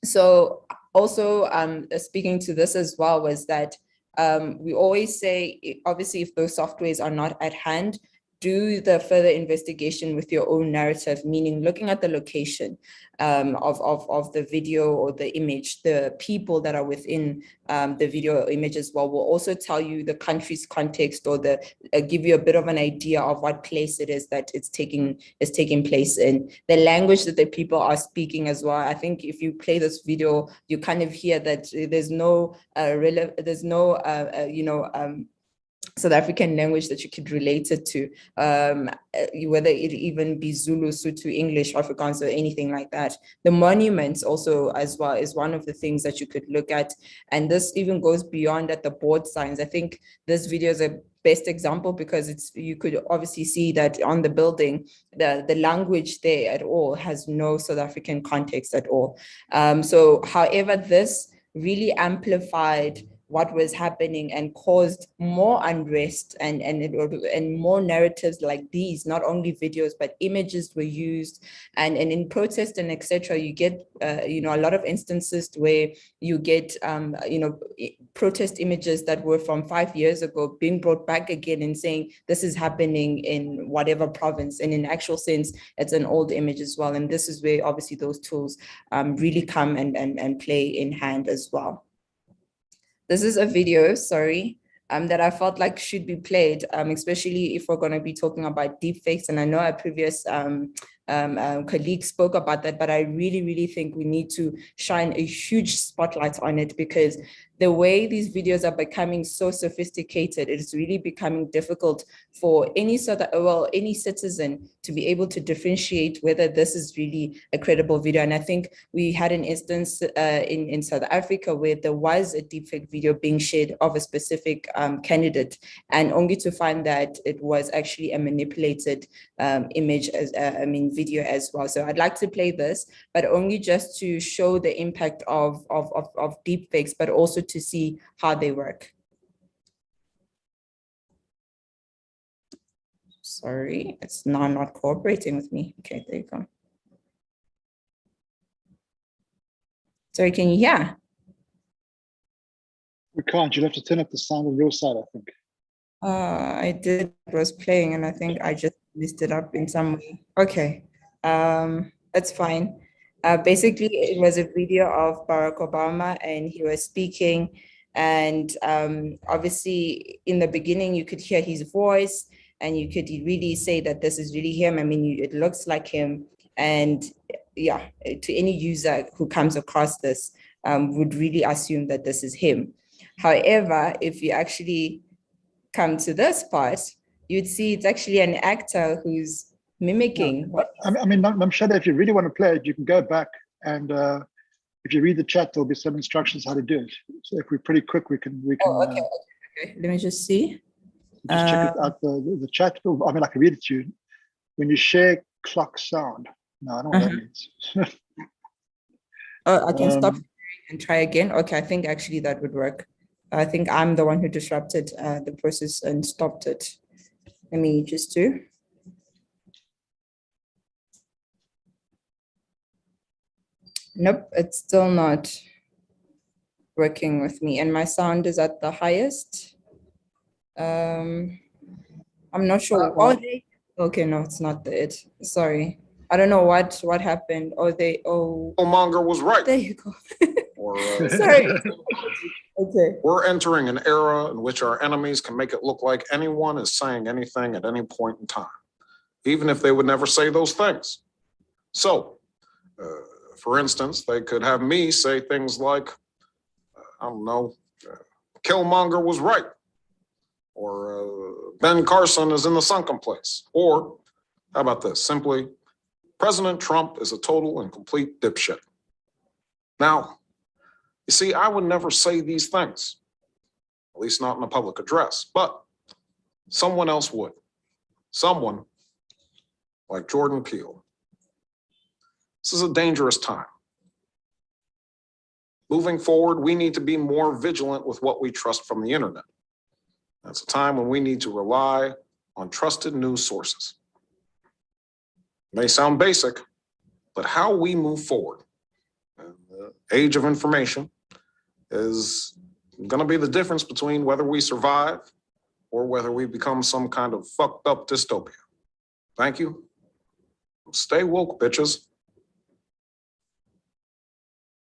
So also speaking to this as well was that we always say, obviously, if those softwares are not at hand, do the further investigation with your own narrative, meaning looking at the location of the video or the image, the people that are within the video or image as well will also tell you the country's context, or give you a bit of an idea of what place it is that it's taking place in, the language that the people are speaking as well. I think if you play this video, you kind of hear that there's no South African language that you could relate it to, whether it even be Zulu, Sotho, English, Afrikaans, or anything like that. The monuments also as well is one of the things that you could look at. And this even goes beyond at the board signs. I think this video is a best example because you could obviously see that on the building, the language there at all has no South African context at all. So however, this really amplified what was happening and caused more unrest and more narratives like these. Not only videos, but images were used, and in protest and etc. You get a lot of instances where you get protest images that were from 5 years ago being brought back again and saying this is happening in whatever province, and in actual sense it's an old image as well. And this is where obviously those tools really come and play in hand as well. This is a video, sorry, that I felt like should be played, especially if we're going to be talking about deepfakes. And I know our previous colleague spoke about that, but I really, really think we need to shine a huge spotlight on it, because the way these videos are becoming so sophisticated, it's really becoming difficult for any citizen to be able to differentiate whether this is really a credible video. And I think we had an instance in South Africa where there was a deepfake video being shared of a specific candidate, and only to find that it was actually a manipulated image, video as well. So I'd like to play this, but only just to show the impact of deepfakes, but also to see how they work. Sorry, it's now not cooperating with me. Okay, there you go. Sorry, can you hear? We can't. You'll have to turn up the sound on your side, I think. I did, it was playing, and I think I just messed it up in some way. Okay, that's fine. Basically, it was a video of Barack Obama, and he was speaking, and obviously in the beginning you could hear his voice, and you could really say that this is really him. I mean, it looks like him, and yeah, to any user who comes across this would really assume that this is him. However, if you actually come to this part, you'd see it's actually an actor who's mimicking. Yeah. I mean, Nomshado, if you really want to play it, you can go back, and if you read the chat, there'll be some instructions how to do it. So if we're pretty quick, we can. Oh, okay. Let me just see. Just check it out the chat. I mean, I can read it to you. When you share clock sound. No, I don't know what that means. Oh, I can stop and try again. Okay, I think actually that would work. I think I'm the one who disrupted the process and stopped it. Let me just do. Nope, it's still not working with me, and my sound is at the highest. I'm not sure. Okay, no, it's not it. Sorry, I don't know what happened. Monger was right. There you go. Sorry. Okay. We're entering an era in which our enemies can make it look like anyone is saying anything at any point in time, even if they would never say those things. So, for instance, they could have me say things like, I don't know, Killmonger was right, or Ben Carson is in the sunken place, or how about this, simply, President Trump is a total and complete dipshit. Now, you see, I would never say these things, at least not in a public address, but someone else would. Someone like Jordan Peele. This is a dangerous time. Moving forward, we need to be more vigilant with what we trust from the internet. That's a time when we need to rely on trusted news sources. It may sound basic, but how we move forward in the age of information is going to be the difference between whether we survive or whether we become some kind of fucked up dystopia. Thank you. Stay woke, bitches.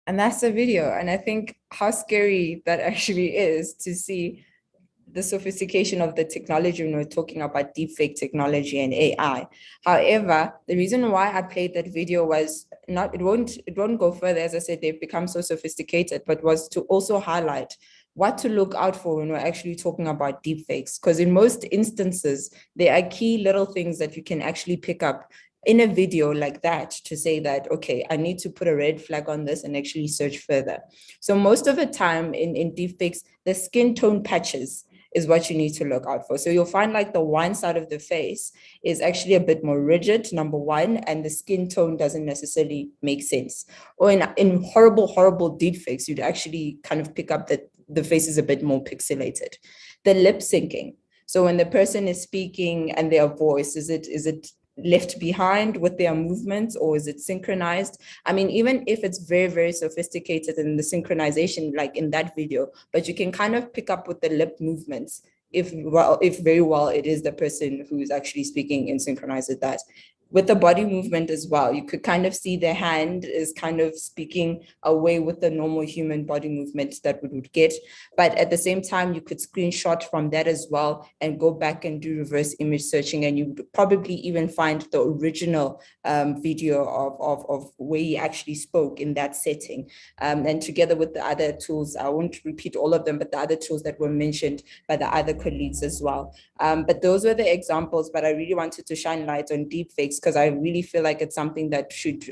And that's the video. And I think how scary that actually is to see the sophistication of the technology when we're talking about deepfake technology and AI. However, the reason why I played that video was not, it won't go further. As I said, they've become so sophisticated, but was to also highlight what to look out for when we're actually talking about deepfakes. Because in most instances, there are key little things that you can actually pick up in a video like that to say that, okay, I need to put a red flag on this and actually search further. So most of the time in deepfakes, the skin tone patches is what you need to look out for. So you'll find like the one side of the face is actually a bit more rigid, number one, and the skin tone doesn't necessarily make sense. Or in horrible deepfakes, you'd actually kind of pick up that the face is a bit more pixelated. The lip syncing. So when the person is speaking and their voice, is it left behind with their movements, or is it synchronized? I mean, even if it's very sophisticated in the synchronization, like in that video, but you can kind of pick up with the lip movements if very well it is the person who is actually speaking and synchronized with that. With the body movement as well, you could kind of see the hand is kind of speaking away with the normal human body movement that we would get. But at the same time, you could screenshot from that as well and go back and do reverse image searching, and you would probably even find the original video of where he actually spoke in that setting. And together with the other tools, I won't repeat all of them, but the other tools that were mentioned by the other colleagues as well. But those were the examples, but I really wanted to shine light on deepfakes because I really feel like it's something that should,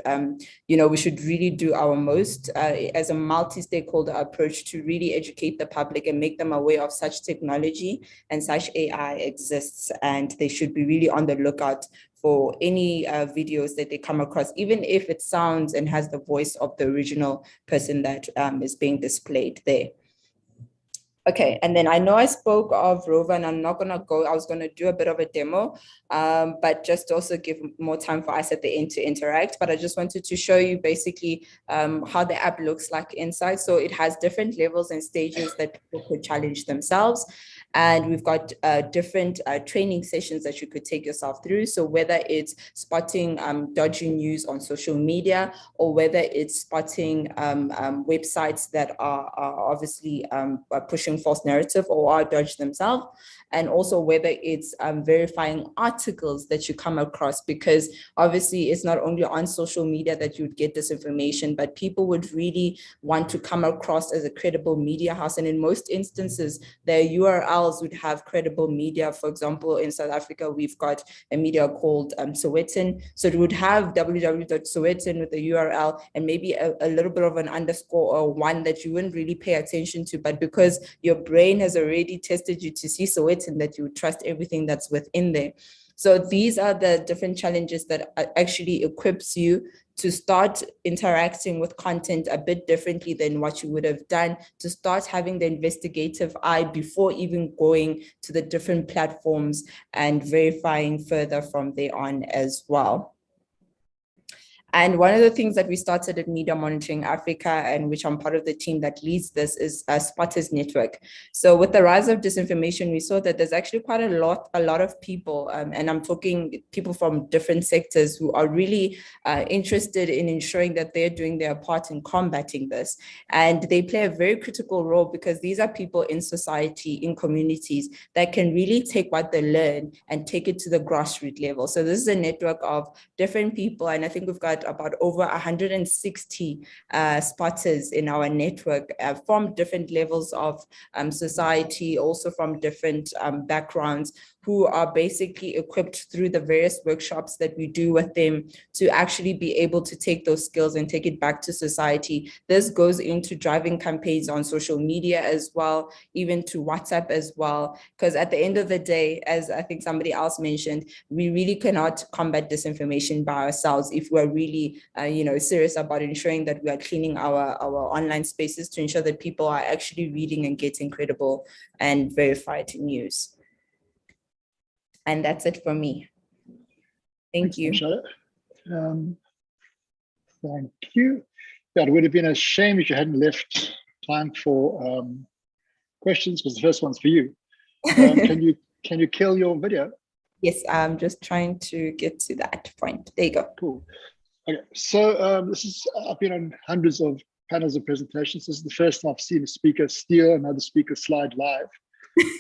we should really do our most as a multi-stakeholder approach to really educate the public and make them aware of such technology and such AI exists, and they should be really on the lookout for any videos that they come across, even if it sounds and has the voice of the original person that is being displayed there. Okay, and then I know I spoke of Rover, and I'm not gonna go, I was gonna do a bit of a demo, but just to also give more time for us at the end to interact. But I just wanted to show you basically how the app looks like inside. So it has different levels and stages that people could challenge themselves. And we've got different training sessions that you could take yourself through. So whether it's spotting dodgy news on social media, or whether it's spotting websites that are obviously pushing false narrative or are dodged themselves, and also whether it's verifying articles that you come across, because obviously it's not only on social media that you'd get this information, but people would really want to come across as a credible media house. And in most instances, their URLs would have credible media. For example, in South Africa, we've got a media called Sowetan. So it would have www.sowetan with the URL and maybe a little bit of an underscore or one that you wouldn't really pay attention to, but because your brain has already tested you to see Sowetan, that you trust everything that's within there. So these are the different challenges that actually equips you to start interacting with content a bit differently than what you would have done, to start having the investigative eye before even going to the different platforms and verifying further from there on as well. And one of the things that we started at Media Monitoring Africa, and which I'm part of the team that leads this, is a Spotters Network. So with the rise of disinformation, we saw that there's actually quite a lot of people, and I'm talking people from different sectors, who are really interested in ensuring that they're doing their part in combating this. And they play a very critical role, because these are people in society, in communities, that can really take what they learn and take it to the grassroots level. So this is a network of different people, and I think we've got about over 160 spotters in our network from different levels of society, also from different backgrounds, who are basically equipped through the various workshops that we do with them to actually be able to take those skills and take it back to society. This goes into driving campaigns on social media as well, even to WhatsApp as well, because at the end of the day, as I think somebody else mentioned, we really cannot combat disinformation by ourselves if we're really serious about ensuring that we are cleaning our online spaces to ensure that people are actually reading and getting credible and verified news. And that's it for me. Thank you. Thank you. Yeah, it would have been a shame if you hadn't left time for questions, because the first one's for you. Can you kill your video? Yes, I'm just trying to get to that point. There you go. Cool. Okay, so I've been on hundreds of panels and presentations. This is the first time I've seen a speaker steal another speaker's slide live.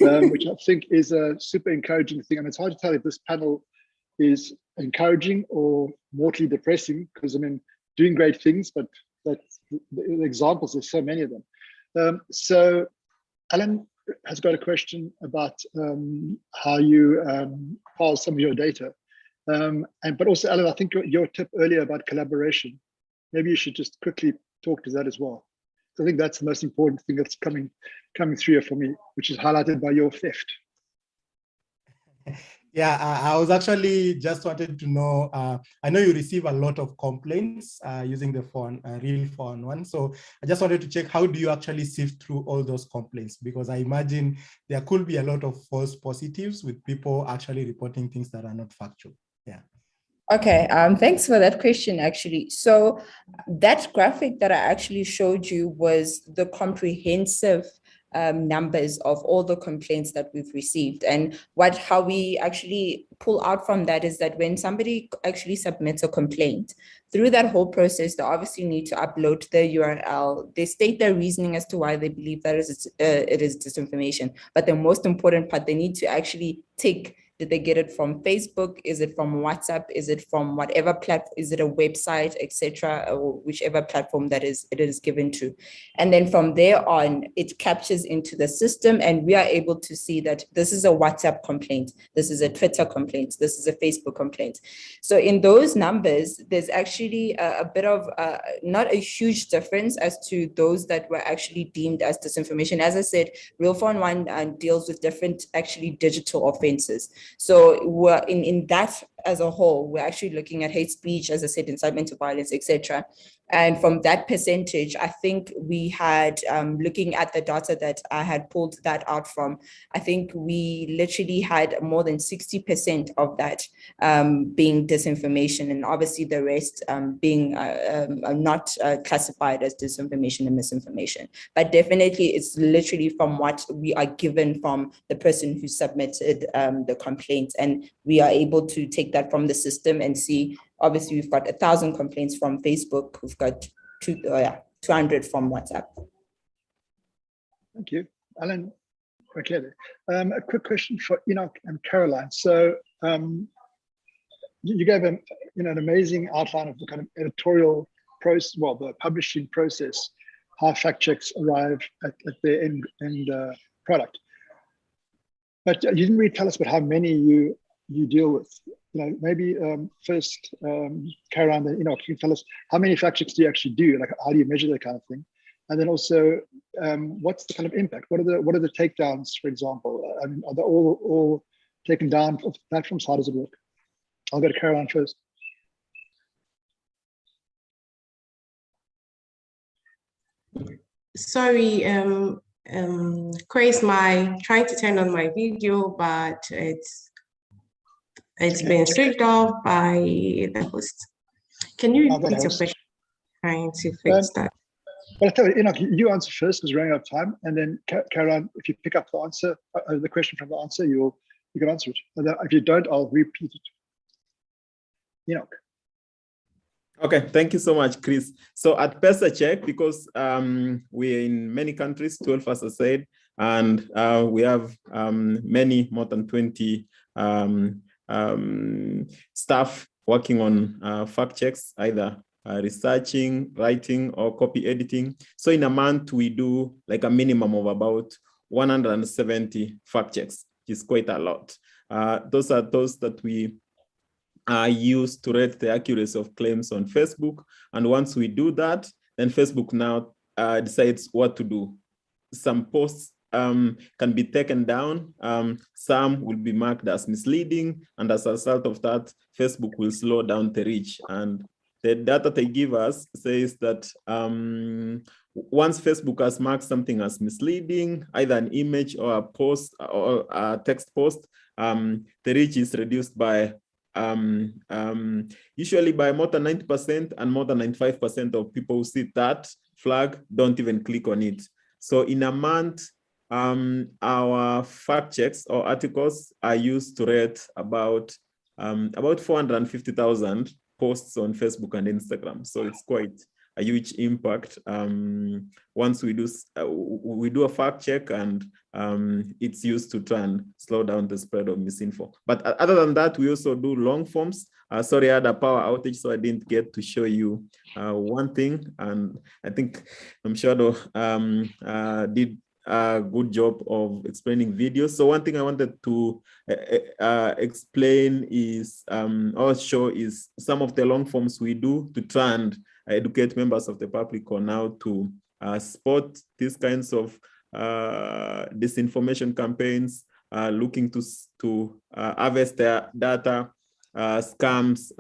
Which I think is a super encouraging thing. And it's hard to tell if this panel is encouraging or mortally depressing, because I mean, doing great things, but that's the examples, there's so many of them. So Allan has got a question about how you parse some of your data. But also, Allan, I think your tip earlier about collaboration, maybe you should just quickly talk to that as well. I think that's the most important thing that's coming through here for me, which is highlighted by your theft. Yeah, I was actually just wanted to know, I know you receive a lot of complaints using the phone, real phone one. So I just wanted to check, how do you actually sift through all those complaints? Because I imagine there could be a lot of false positives with people actually reporting things that are not factual. Yeah. Okay, thanks for that question, actually. So that graphic that I actually showed you was the comprehensive numbers of all the complaints that we've received. And how we actually pull out from that is that when somebody actually submits a complaint, through that whole process, they obviously need to upload the URL. They state their reasoning as to why they believe that it is disinformation. But the most important part, they need to actually tick: did they get it from Facebook? Is it from WhatsApp? Is it from whatever platform? Is it a website, etc., or whichever platform that it is given to? And then from there on, it captures into the system, and we are able to see that this is a WhatsApp complaint, this is a Twitter complaint, this is a Facebook complaint. So in those numbers, there's actually a bit of not a huge difference as to those that were actually deemed as disinformation. As I said, Real Phone One deals with different actually digital offenses. So we're in that as a whole, we're actually looking at hate speech, as I said, incitement to violence, etc. And from that percentage, I think we had, looking at the data that I had pulled that out from, I think we literally had more than 60% of that being disinformation, and obviously the rest being not classified as disinformation and misinformation. But definitely it's literally from what we are given from the person who submitted the complaint, and we are able to take that from the system and see. Obviously, we've got 1,000 complaints from Facebook. We've got 200 from WhatsApp. Thank you, Allan. Okay, a quick question for Enoch and Caroline. So you gave an amazing outline of the kind of editorial process, well, the publishing process, how fact checks arrive at their end product. But you didn't really tell us about how many you deal with. Maybe first, Caroline, then Enoch, you can tell us how many fact checks do you actually do? Like, how do you measure that kind of thing? And then also, what's the kind of impact? What are the takedowns, for example? Are they all taken down off platforms? How does it work? I'll go to Caroline first. Sorry, Chris, trying to turn on my video, but it's been switched off by the host. Can you repeat your question? Trying to fix that. Well, I tell you, Enoch, you answer first because we're running out of time, and then Caroline, if you pick up the answer, the question from the answer, you can answer it. And if you don't, I'll repeat it. Enoch. Okay, thank you so much, Chris. So at PesaCheck, because we're in many countries, 12 as I said, and we have more than 20 staff working on fact checks, either researching, writing, or copy editing. So in a month, we do like a minimum of about 170 fact checks, which is quite a lot. Those are those that we used to rate the accuracy of claims on Facebook. And once we do that, then Facebook now decides what to do. Some posts can be taken down. Some will be marked as misleading. And as a result of that, Facebook will slow down the reach. And the data they give us says that once Facebook has marked something as misleading, either an image or a post or a text post, the reach is reduced by usually by more than 90%, and more than 95% of people who see that flag don't even click on it. So in a month, our fact checks or articles are used to rate about 450,000 posts on Facebook and Instagram. So it's quite a huge impact once we do a fact check, and it's used to try and slow down the spread of misinfo. But other than that, we also do long forms. Sorry, I had a power outage, so I didn't get to show you one thing. And I think Nomshado did a good job of explaining videos. So one thing I wanted to explain is, or show, is some of the long forms we do to try and educate members of the public on how to spot these kinds of disinformation campaigns, looking to harvest their data, scams.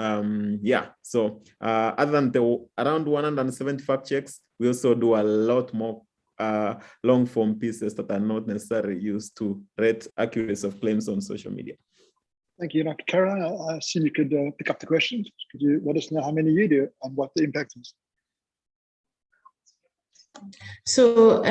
So other than the around 170 fact checks, we also do a lot more long form pieces that are not necessarily used to rate accuracy of claims on social media. Thank you, Dr. Caroline. I assume you could pick up the questions. Could you let us know how many you do and what the impact is? So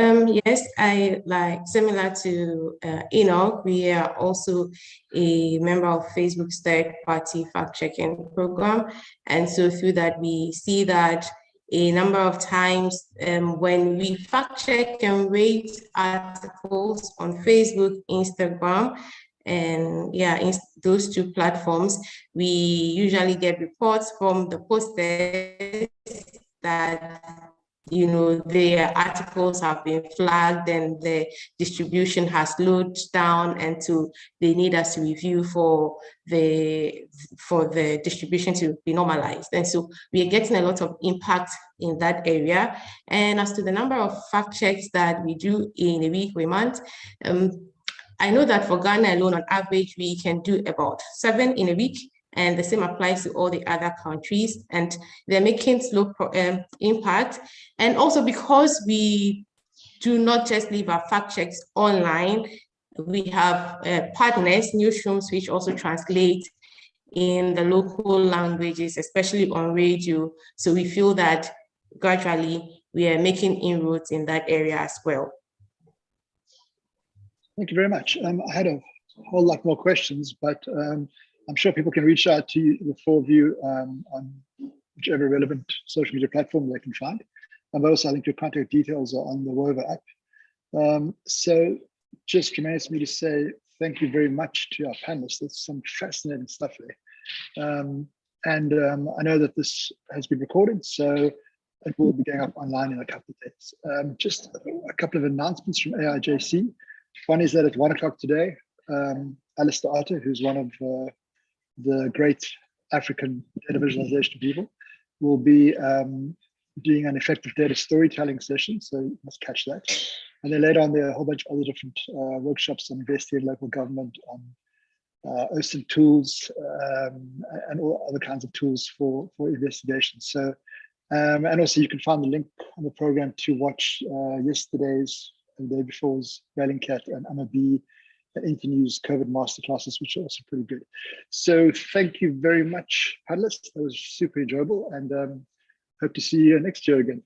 yes, I like similar to Enoch, we are also a member of Facebook's third-party fact-checking program. And so through that, we see that a number of times when we fact-check and rate articles on Facebook, Instagram, and in those two platforms, we usually get reports from the posters that their articles have been flagged and the distribution has slowed down, and so they need us to review for the distribution to be normalized. And so we are getting a lot of impact in that area. And as to the number of fact checks that we do in a week or a month, I know that for Ghana alone, on average, we can do about 7 in a week. And the same applies to all the other countries, and they're making slow impact. And also because we do not just leave our fact checks online, we have partners, newsrooms, which also translate in the local languages, especially on radio. So we feel that gradually we are making inroads in that area as well. Thank you very much. I had a whole lot more questions, but I'm sure people can reach out to you, the four of you, on whichever relevant social media platform they can find. And also, I think your contact details are on the Wova app. So just remains for me to say thank you very much to our panelists. There's some fascinating stuff there. I know that this has been recorded, so it will be going up online in a couple of days. Just a couple of announcements from AIJC. One is that at 1 o'clock today, Alistair Arter, who's one of the great African data visualization people, will be doing an effective data storytelling session, so you must catch that. And then later on, there are a whole bunch of other different workshops on investing in local government, on OSINT tools, and all other kinds of tools for investigation. So, and also you can find the link on the program to watch yesterday's and the day before's Bellingcat and Amabi Internews COVID masterclasses, which are also pretty good. So thank you very much, panelists. That was super enjoyable, and hope to see you next year again.